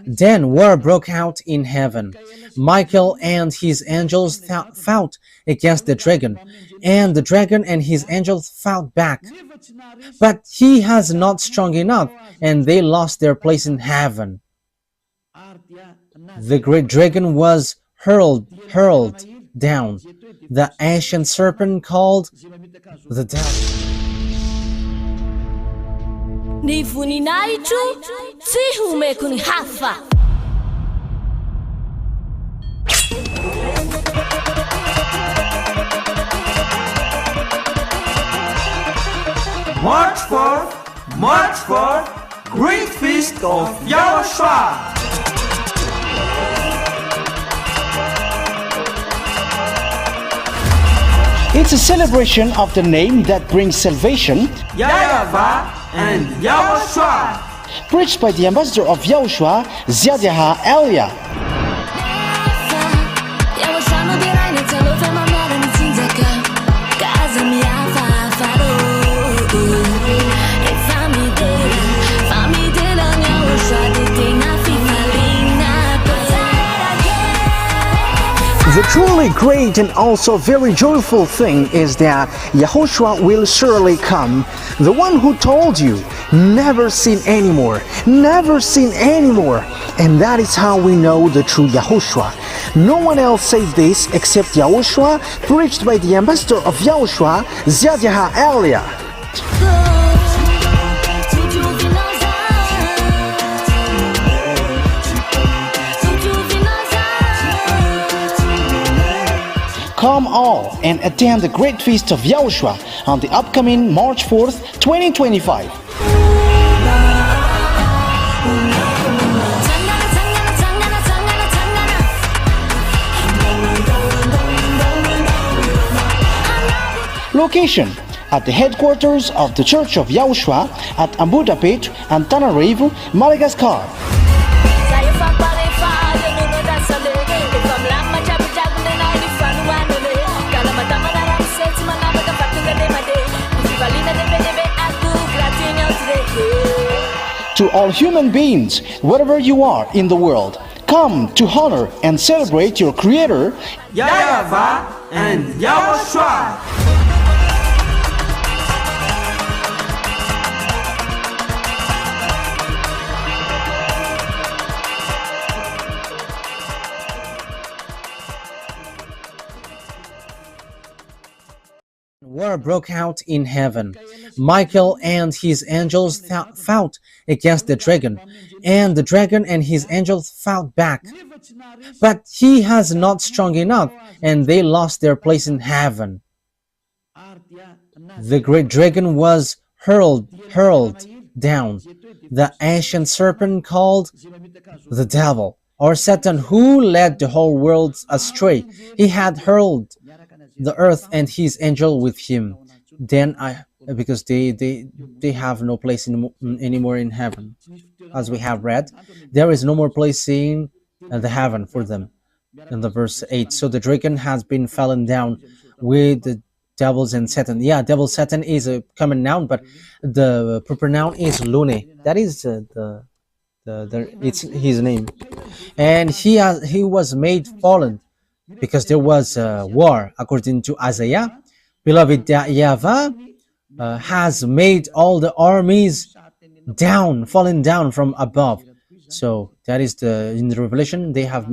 Speaker 1: Then war broke out in heaven. Michael and his angels fought against the dragon, and the dragon and his angels fought back. But he has not strong enough, and they lost their place in heaven. The great dragon was hurled down, the ancient serpent called the devil.
Speaker 2: Ny voninahitro tsy homeko ny hafa.
Speaker 3: March 4, Great Feast of YAHOSHUAH.
Speaker 4: It's a celebration of the name that brings salvation,
Speaker 3: YAHVAH and YAHOSHUAH.
Speaker 4: preached by the ambassador of YAHOSHUAH, YAHVAH. The truly great and also very joyful thing is that YAHOSHUAH will surely come. The one who told you, never seen anymore, never seen anymore. And that is how we know the true YAHOSHUAH. No one else said this except YAHOSHUAH, preached by the ambassador of YAHOSHUAH, YAHVAH. Come all and attend the great feast of YAHOSHUAH on the upcoming March 4th, 2025. Location at the headquarters of the Church of YAHOSHUAH at Ambudapet, Antananarivo, Madagascar. To all human beings, wherever you are in the world, come to honor and celebrate your Creator,
Speaker 3: YAHVAH and YAHOSHUAH.
Speaker 1: War broke out in heaven. Michael and his angels fought against the dragon, and the dragon and his angels fought back. But he has not strong enough, and they lost their place in heaven. The great dragon was hurled down, the ancient serpent called the devil, or Satan, who led the whole world astray. He had hurled the earth and his angel with him. Then because they have no place anymore in heaven, as we have read, there is no more place in the heaven for them. In the verse 8, so the dragon has been fallen down with the devils and Satan. Yeah, devil Satan is a common noun, but the proper noun is Lune. That is it's his name, and he was made fallen because there was a war. According to Isaiah, beloved YAHVAH has made all the armies fallen down from above. So that is in the Revelation they have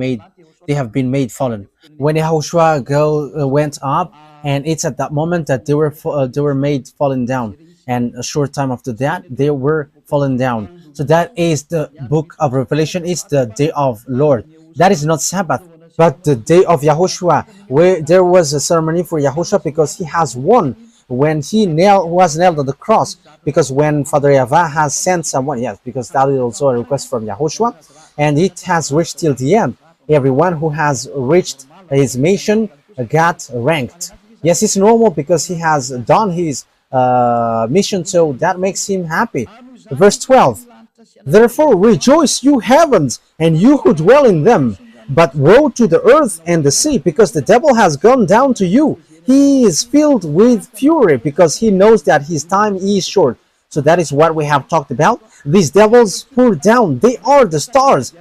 Speaker 1: been made fallen. When YAHOSHUAH went up, and it's at that moment that they were made fallen down, and a short time after that they were fallen down. So that is the book of Revelation. It's the day of Lord. That is not Sabbath, but the day of YAHOSHUAH, where there was a ceremony for YAHOSHUAH because he has won when he was nailed on the cross. Because when Father YAHVAH has sent someone, yes, because that is also a request from YAHOSHUAH, and it has reached till the end. Everyone who has reached his mission got ranked. Yes, it's normal because he has done his mission, so that makes him happy. Verse 12, Therefore rejoice, you heavens, and you who dwell in them. But woe to the earth and the sea, because the devil has gone down to you. He is filled with fury, because he knows that his time is short. So that is what we have talked about. These devils pour down. They are the stars,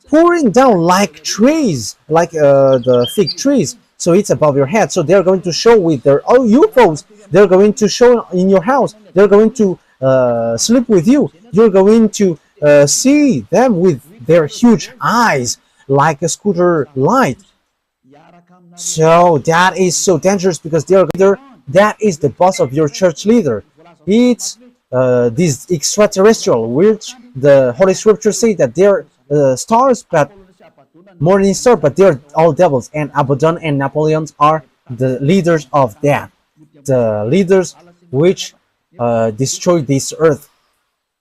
Speaker 1: pouring down like trees, like the fig trees. So it's above your head. So they're going to show with their UFOs. They're going to show in your house. They're going to sleep with you. You're going to see them with their huge eyes, like a scooter light. So that is so dangerous, because their leader, that is the boss of your church leader. It's these extraterrestrial, which the Holy Scripture say that they're stars, but morning star, but they're all devils. And Abaddon and Napoleon are the leaders of that, the leaders which destroy this earth.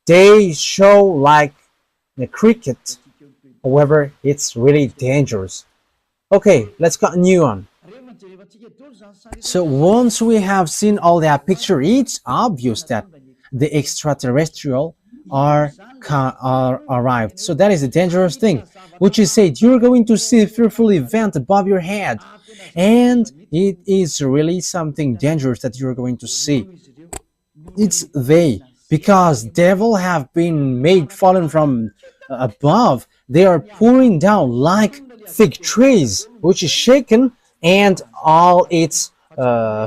Speaker 1: They show like a cricket. However, it's really dangerous. Okay, let's continue on. So once we have seen all that picture, it's obvious that the extraterrestrial are arrived. So that is a dangerous thing, which is said you're going to see a fearful event above your head, and it is really something dangerous that you're going to see. It's they, because devil have been made fallen from above. They are pouring down like fig trees, which is shaken, and all its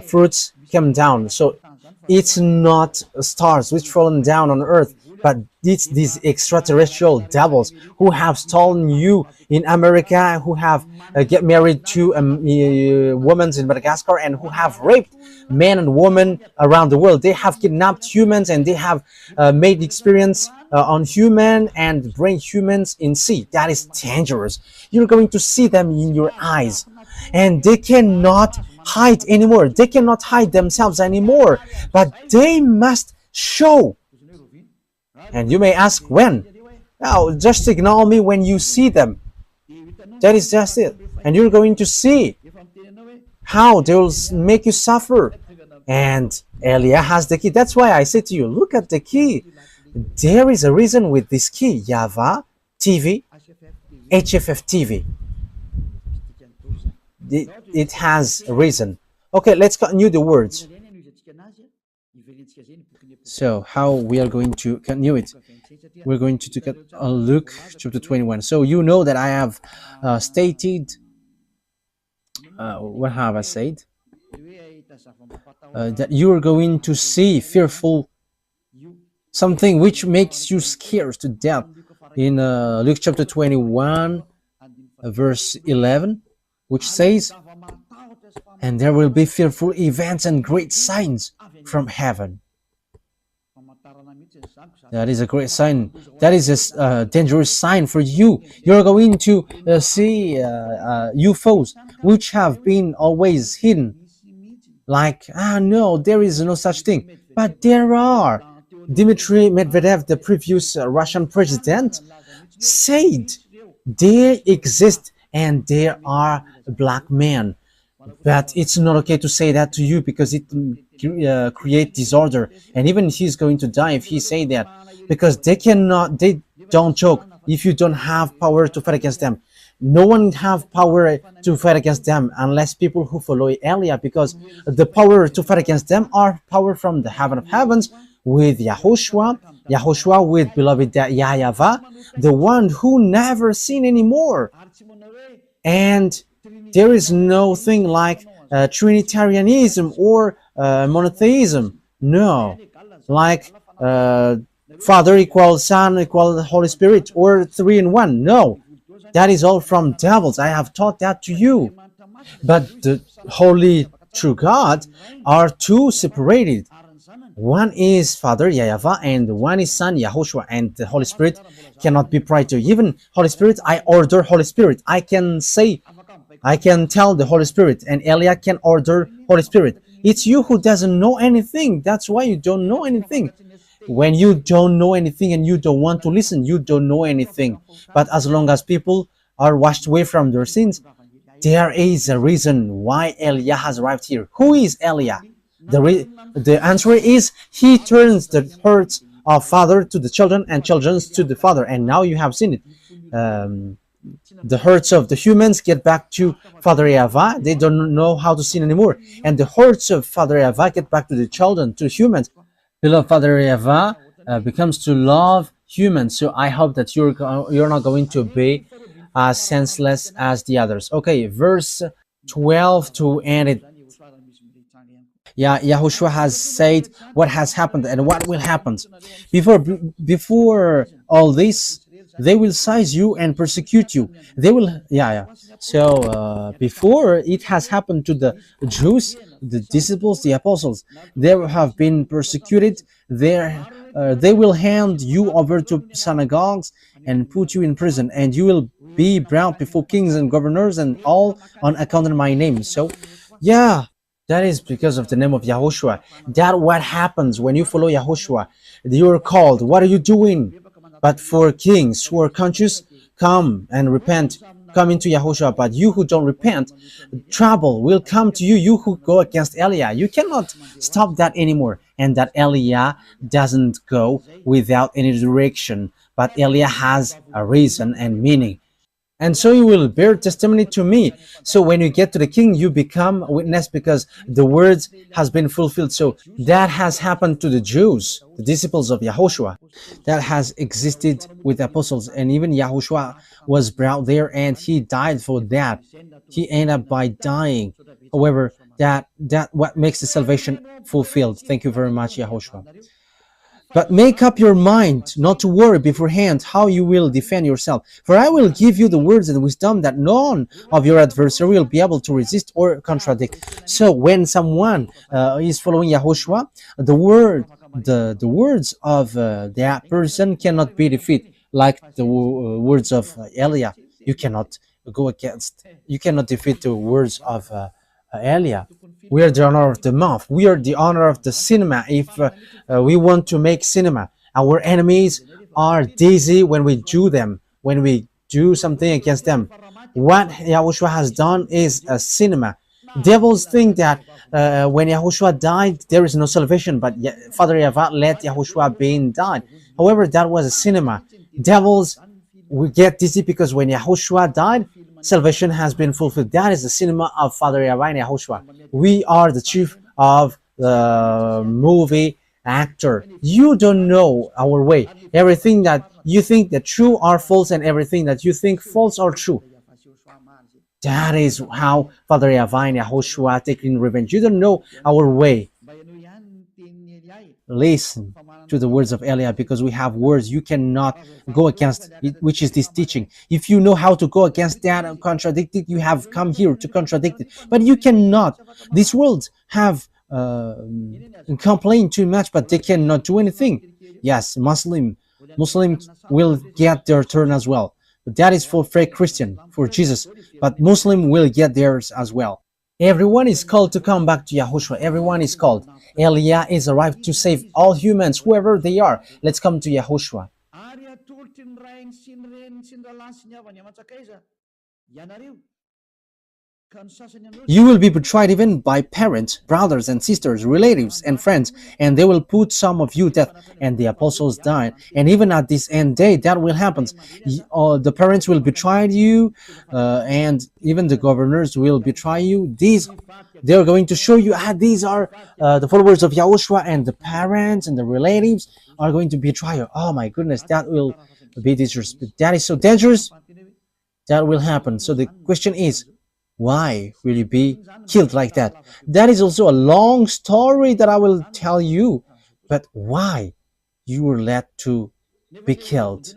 Speaker 1: fruits come down. So it's not stars which fallen down on earth, but it's these extraterrestrial devils who have stolen you in America, who have get married to women in Madagascar, and who have raped men and women around the world. They have kidnapped humans, and they have made experience on human and bring humans in sea. That is dangerous. You're going to see them in your eyes, and they cannot hide anymore. They cannot hide themselves anymore, but they must show. And you may ask, when? Now, just ignore me when you see them. That is just it. And you're going to see how they will make you suffer. And Elia has the key. That's why I say to you, look at the key. There is a reason with this key. YAHVAH TV, HFF TV. It has a reason. Okay, let's continue the words. So how we are going to continue it? We're going to take a look chapter 21. So you know that I have stated, what have I said? That you are going to see fearful something which makes you scared to death in Luke chapter 21 verse 11, which says, and there will be fearful events and great signs from heaven. That is a great sign. That is a dangerous sign for you. You're going to see UFOs which have been always hidden. Like, no, there is no such thing. But there are. Dmitry Medvedev, the previous Russian president, said they exist and there are black men. But it's not okay to say that to you, because it creates disorder. And even he's going to die if he say that, because they don't joke if you don't have power to fight against them. No one have power to fight against them unless people who follow Elia, because the power to fight against them are power from the heaven of heavens with YAHOSHUAH with beloved YAHVAH, the one who never seen anymore. And there is no thing like Trinitarianism or monotheism. No, like Father equals Son equals Holy Spirit, or 3 in 1. No, that is all from devils. I have taught that to you. But the holy true God are two separated. One is Father YAHVAH, and one is Son YAHOSHUAH, and the Holy Spirit cannot be prior to. Even Holy Spirit, I order Holy Spirit. I can tell the Holy Spirit, and Elia can order Holy Spirit. It's you who doesn't know anything. That's why you don't know anything. When you don't know anything and you don't want to listen, you don't know anything. But as long as people are washed away from their sins, there is a reason why Elia has arrived here. Who is Elia? The answer is he turns the hearts of father to the children and children's to the father. And now you have seen it. Um, the hearts of the humans get back to Father YAHVAH. They don't know how to sin anymore. And the hearts of Father YAHVAH get back to the children, to humans. Beloved Father YAHVAH becomes to love humans. So I hope that you're not going to be as senseless as the others. Okay, verse 12 to end it. Yeah, Yahushua has said what has happened and what will happen. Before all this, they will seize you and persecute you. They will, yeah. So before it has happened to the Jews, the disciples, the apostles, they have been persecuted. They will hand you over to synagogues and put you in prison, and you will be brought before kings and governors and all on account of my name. So, yeah. That is because of the name of Yahushua. That what happens when you follow Yahushua. You are called. What are you doing? But for kings who are conscious, come and repent. Come into Yahushua. But you who don't repent, trouble will come to you. You who go against Eliah. You cannot stop that anymore. And that Eliah doesn't go without any direction. But Eliah has a reason and meaning. And so you will bear testimony to me. So when you get to the king, you become a witness because the words has been fulfilled. So that has happened to the Jews, the disciples of Yahushua. That has existed with the apostles. And even Yahushua was brought there and he died for that. He ended up by dying. However, that what makes the salvation fulfilled. Thank you very much, Yahushua. But make up your mind not to worry beforehand how you will defend yourself. For I will give you the words and wisdom that none of your adversary will be able to resist or contradict. So when someone is following Yahushua, the words of that person cannot be defeated, like the words of Eliah. You cannot defeat the words of Eliah. We are the honor of the month. We are the honor of the cinema. If we want to make cinema, our enemies are dizzy when we do them, when we do something against them. What Yahushua has done is a cinema. Devils think that when Yahushua died, there is no salvation, but Father YAHVAH let Yahushua being died. However, that was a cinema. Devils will get dizzy because when Yahushua died, salvation has been fulfilled. That is the cinema of Father YAHVAH and Yahushua. We are the chief of the movie actor. You don't know our way. Everything that you think that true are false, and everything that you think false are true. That is how Father YAHVAH and Yahushua taking revenge. You don't know our way. Listen to the words of Eliah, because we have words you cannot go against it, which is this teaching. If you know how to go against that and contradict it, you have come here to contradict it, but you cannot. These worlds have complained too much, but they cannot do anything. Yes, Muslims will get their turn as well, but that is for fake Christian, for Jesus, but Muslim will get theirs as well. Everyone is called to come back to Yahushua. Everyone is called. Eliah is arrived to save all humans, whoever they are. Let's come to Yahushua. You will be betrayed even by parents, brothers and sisters, relatives and friends, and they will put some of you to death. And the apostles died. And even at this end day, that will happen. The parents will betray you, and even the governors will betray you. They are going to show you these are the followers of Yahushua, and the parents and the relatives are going to betray you. Oh my goodness, that will be dangerous. That is so dangerous. That will happen. So the question is, why will you be killed like that? That is also a long story that I will tell you. But why you were led to be killed?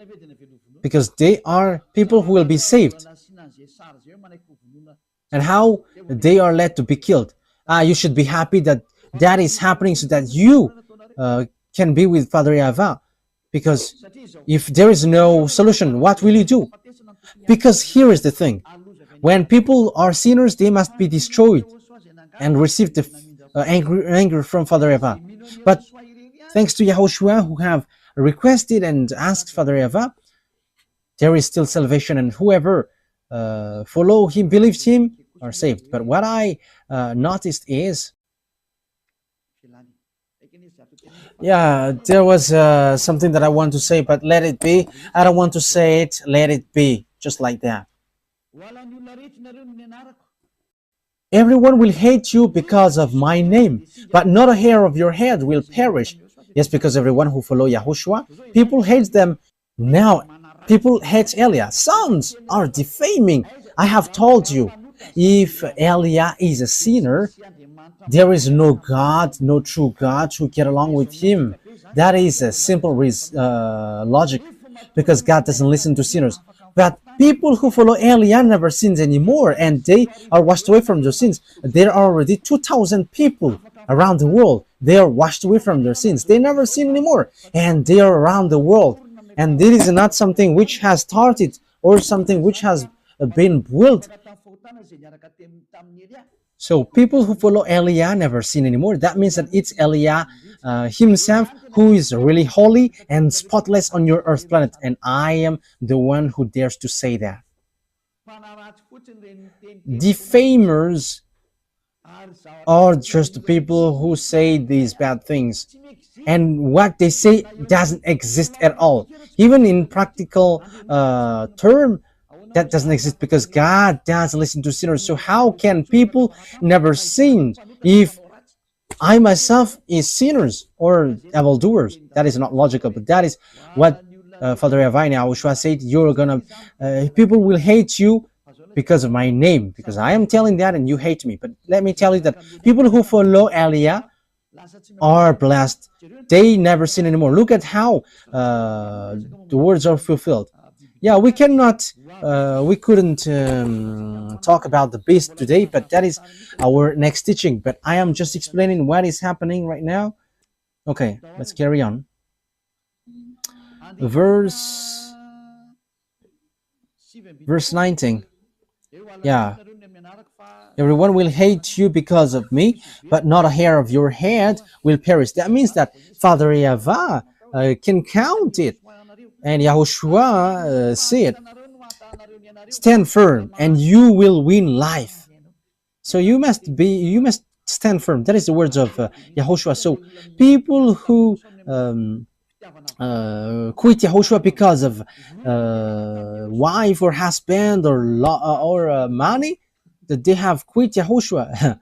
Speaker 1: Because they are people who will be saved. And how they are led to be killed. You should be happy that that is happening so that you can be with Father YAHVAH. Because if there is no solution, what will you do? Because here is the thing. When people are sinners, they must be destroyed and receive the anger from Father YAHVAH. But thanks to Yahushua, who have requested and asked Father YAHVAH, there is still salvation, and whoever follow him, believes him, are saved. But what I noticed is, Yeah, there was something that I want to say, but let it be. I don't want to say it. Let it be. Just like that. Everyone will hate you because of my name, but not a hair of your head will perish. Yes, because everyone who follow Yahushua, people hate them. Now, people hate Elia. Sons are defaming. I have told you, if Elia is a sinner, there is no God, no true God to get along with him. That is a simple logic, because God doesn't listen to sinners. But people who follow Elia never sins anymore, and they are washed away from their sins. There are already 2,000 people around the world. They are washed away from their sins. They never sin anymore, and they are around the world. And this is not something which has started or something which has been built. So people who follow Elia never sin anymore. That means that it's Elia himself who is really holy and spotless on your earth planet. And I am the one who dares to say that. Defamers are just people who say these bad things. And what they say doesn't exist at all. Even in practical term, that doesn't exist, because God doesn't listen to sinners. So how can people never sin if I myself is sinners or evildoers? That is not logical, but that is what Father YAHVAH and YAHOSHUAH said. You're gonna, people will hate you because of my name, because I am telling that and you hate me. But let me tell you that people who follow Elia are blessed. They never sin anymore. Look at how the words are fulfilled. Yeah, we couldn't talk about the beast today, but that is our next teaching. But I am just explaining what is happening right now. Okay, let's carry on. Verse 19. Yeah. Everyone will hate you because of me, but not a hair of your head will perish. That means that Father YAHVAH can count it. And YAHOSHUAH said, stand firm and you will win life. So you must stand firm. That is the words of YAHOSHUAH. So people who quit YAHOSHUAH because of wife or husband or money, that they have quit YAHOSHUAH.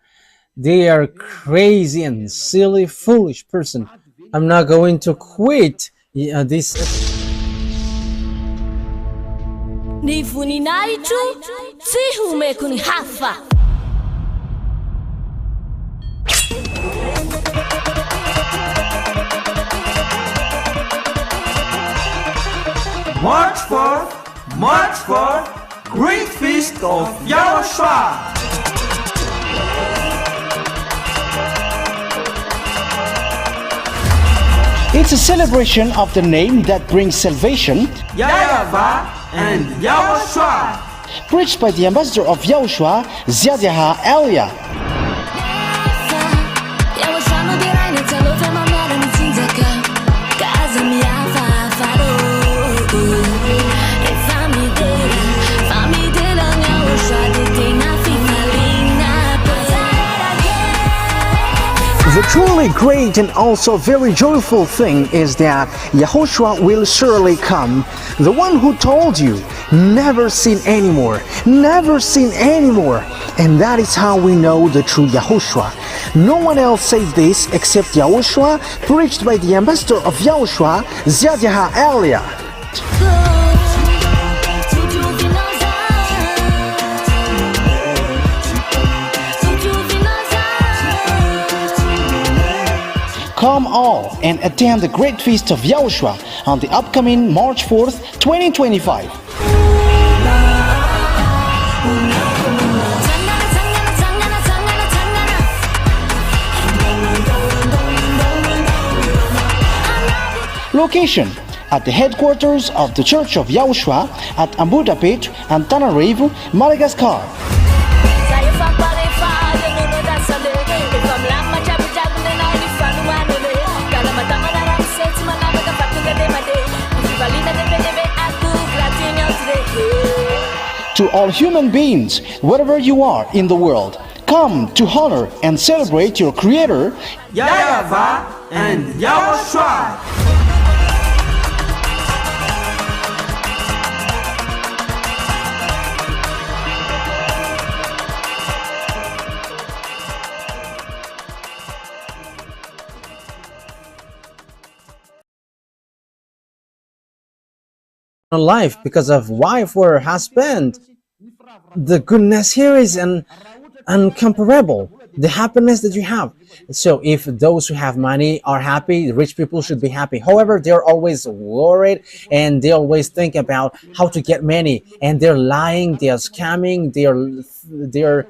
Speaker 1: They are crazy and silly, foolish person. I'm not going to quit this.
Speaker 2: Ny voninahitro tsy homeko ny hafa.
Speaker 3: March 4, Great Feast of YAHOSHUAH.
Speaker 4: It's a celebration of the name that brings salvation,
Speaker 3: YAHVAH and YAHOSHUAH.
Speaker 4: preached by the ambassador of YAHOSHUAH, Elia. The truly great and also very joyful thing is that YAHOSHUAH will surely come. The one who told you, never sin anymore, never sin anymore. And that is how we know the true YAHOSHUAH. No one else said this except YAHOSHUAH, preached by the ambassador of YAHOSHUAH, Elia. Come all and attend the Great Feast of YAHOSHUAH on the upcoming March 4th, 2025. Location: at the headquarters of the Church of YAHOSHUAH at Ambudapet, Antananarivo, Madagascar. To all human beings, wherever you are in the world, come to honor and celebrate your Creator,
Speaker 3: YAHVAH and YAHOSHUAH.
Speaker 1: Life because of wife or husband. The goodness here is uncomparable. The happiness that you have. So if those who have money are happy, rich people should be happy. However, they're always worried and they always think about how to get money, and they're lying, they are scamming, they're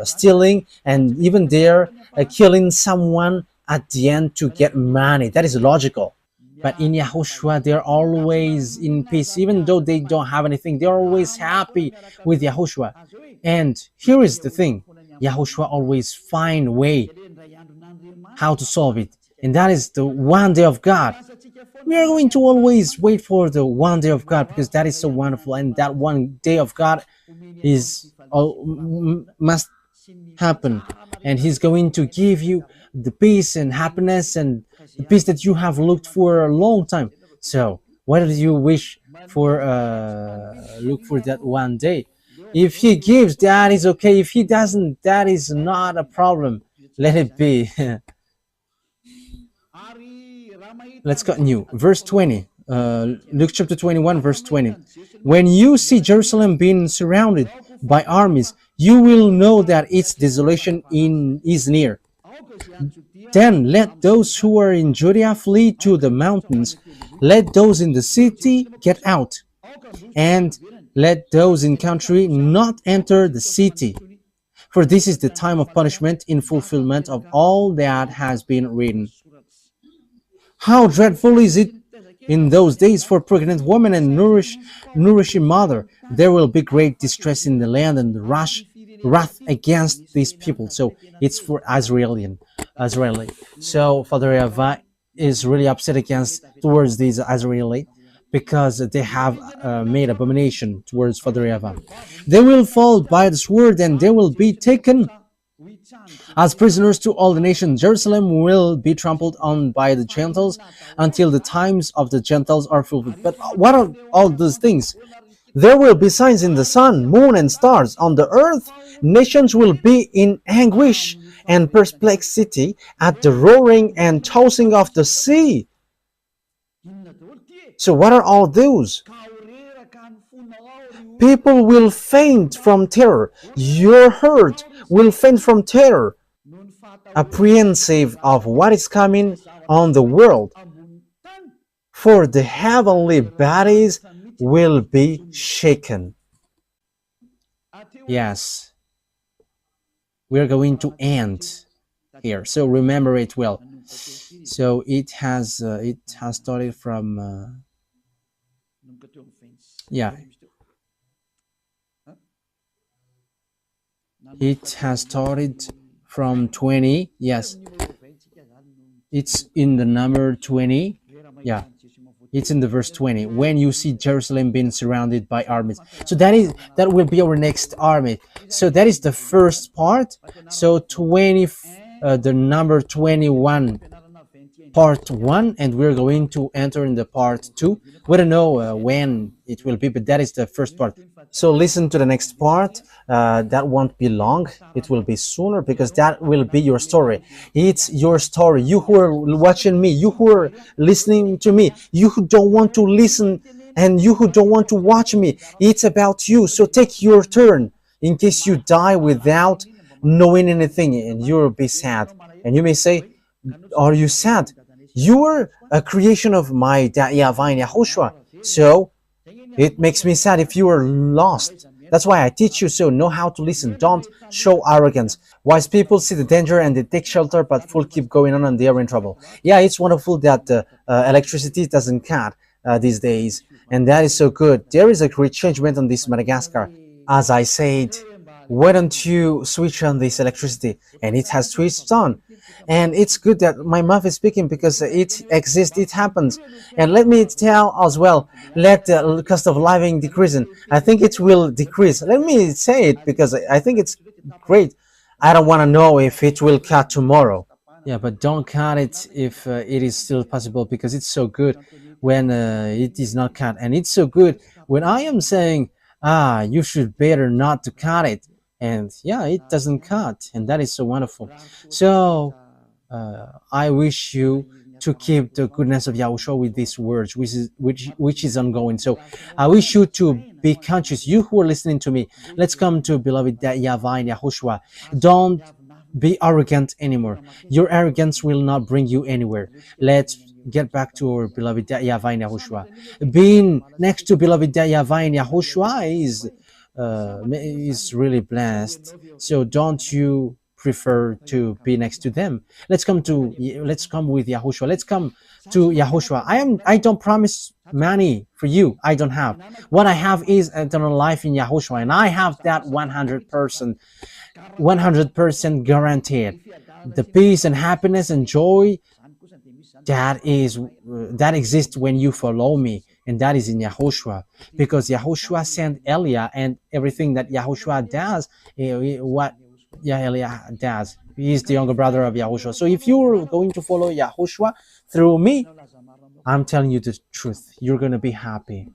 Speaker 1: stealing, and even they're killing someone at the end to get money. That is logical. But in Yahushua, they're always in peace. Even though they don't have anything, they're always happy with Yahushua. And here is the thing. Yahushua always find a way how to solve it. And that is the one day of God. We are going to always wait for the one day of God because that is so wonderful. And that one day of God must happen. And He's going to give you the peace and happiness and the peace that you have looked for a long time. So what do you wish for? Look for that one day. If He gives, that is okay. If He doesn't, that is not a problem. Let it be. Let's continue. Verse 20. Luke chapter 21, verse 20. When you see Jerusalem being surrounded by armies, you will know that its desolation is near. Then let those who are in Judea flee to the mountains. Let those in the city get out. And let those in country not enter the city. For this is the time of punishment in fulfillment of all that has been written. How dreadful is it in those days for pregnant women and nourishing mother. There will be great distress in the land and wrath against these people. So it's for Israeli. So Father YAHVAH is really upset towards these Israeli because they have made abomination towards Father YAHVAH. They will fall by the sword and they will be taken as prisoners to all the nations. Jerusalem will be trampled on by the Gentiles until the times of the Gentiles are fulfilled. But what are all those things? There will be signs in the sun, moon, and stars. On the earth, nations will be in anguish and perplexity at the roaring and tossing of the sea. So what are all those? People will faint from terror. Your herd will faint from terror, apprehensive of what is coming on the world. For the heavenly bodies will be shaken. Yes, we're going to end here. So remember it well. So it has started from it has started from 20. Yes, it's in the number 20. Yeah, it's in the verse 20. When you see Jerusalem being surrounded by armies. So that will be our next army. So that is the first part. So the number 21, part 1, and we're going to enter in the part 2. We don't know when it will be, but that is the first part. So listen to the next part. That won't be long. It will be sooner because that will be your story. It's your story. You who are watching me, you who are listening to me, you who don't want to listen and you who don't want to watch me, it's about you. So take your turn in case you die without knowing anything, and you'll be sad. And you may say, are you sad? You are a creation of my Dad YAHVAH and YAHOSHUAH. So it makes me sad if you are lost. That's why I teach you, so know how to listen. Don't show arrogance. Wise people see the danger and they take shelter, but fools keep going on and they are in trouble. Yeah, it's wonderful that electricity doesn't cut these days, and that is so good. There is a great changement on this Madagascar. As I said, why don't you switch on this electricity? And it has switched on. And it's good that my mouth is speaking because it exists, it happens. And let me tell as well, let the cost of living decrease. I think it will decrease. Let me say it because I think it's great. I don't want to know if it will cut tomorrow. Yeah, but don't cut it if it is still possible, because it's so good when it is not cut, and it's so good when I am saying, you should better not to cut it, and yeah, it doesn't cut, and that is so wonderful. So I wish you to keep the goodness of Yahushua with these words, which is ongoing. So I wish you to be conscious. You who are listening to me, let's come to beloved YAHVAH and Yahushua. Don't be arrogant anymore. Your arrogance will not bring you anywhere. Let's get back to our beloved YAHVAH and Yahushua. Being next to beloved YAHVAH and Yahushua is really blessed. So don't you prefer to be next to them? Let's come with Yahushua. Let's come to Yahushua. I don't promise money for you. I don't have. What I have is eternal life in Yahushua, and I have that 100% guaranteed. The peace and happiness and joy that exists when you follow me, and that is in Yahushua, because Yahushua sent Elia, and everything that Yahushua does, what Elia does, he is the younger brother of Yahushua. So if you're going to follow Yahushua through me, I'm telling you the truth, you're going to be happy.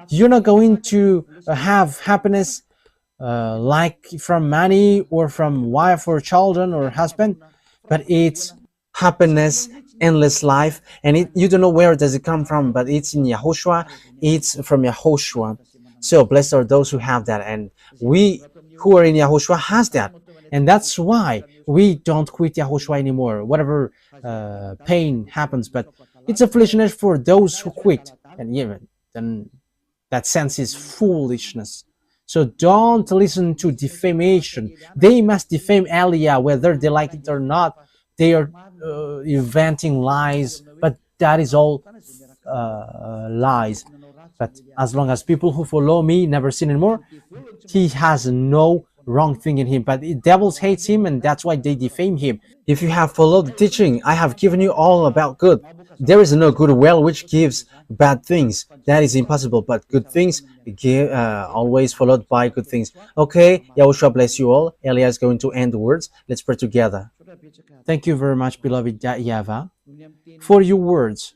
Speaker 1: You're not going to have happiness like from money or from wife or children or husband, but it's happiness, endless life, and you don't know where does it come from, but it's in Yahushua. It's from Yahushua. So blessed are those who have that, and we who are in Yahushua has that, and that's why we don't quit Yahushua anymore, whatever pain happens. But it's a foolishness for those who quit, and even then that sense is foolishness. So don't listen to defamation. They must defame Elia whether they like it or not. They are inventing lies, but that is all lies. But as long as people who follow me never sin anymore, he has no wrong thing in him. But the devils hates him, and that's why they defame him. If you have followed the teaching, I have given you all about good. There is no good well which gives bad things. That is impossible. But good things always followed by good things. Okay, Yahushua bless you all. Elia is going to end the words. Let's pray together. Thank you very much, beloved YAHVAH, for your words,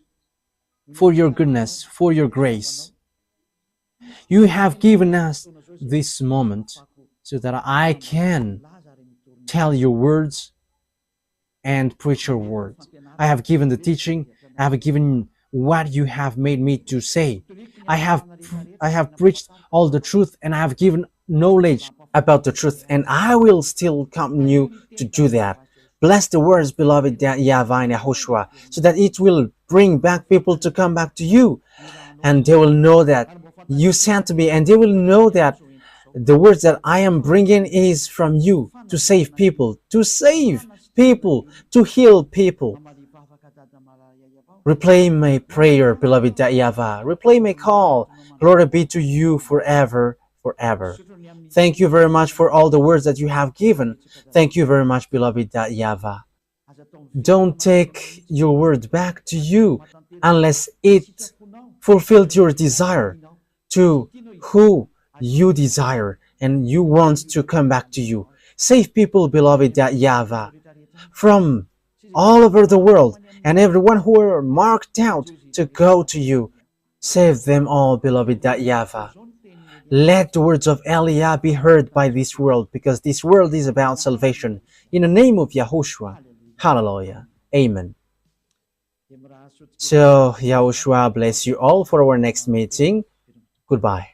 Speaker 1: for your goodness, for your grace. You have given us this moment so that I can tell your words and preach your words. I have given the teaching. I have given what you have made me to say. I have preached all the truth, and I have given knowledge about the truth, and I will still continue to do that. Bless the words, beloved YAHVAH and Yahushua, so that it will bring back people to come back to you, and they will know that you sent me, and they will know that the words that I am bringing is from you, to save people, to heal people. Replay my prayer, beloved YAHVAH. Replay my call. Glory be to you forever, forever. Thank you very much for all the words that you have given. Thank you very much, beloved YAHVAH. Don't take your word back to you unless it fulfilled your desire to who you desire and you want to come back to you. Save people, beloved YAHVAH, from all over the world, and everyone who are marked out to go to you. Save them all, beloved YAHVAH. Let the words of Elia be heard by this world, because this world is about salvation. In the name of Yahushua. Hallelujah. Amen. So, Yahushua bless you all for our next meeting. Goodbye.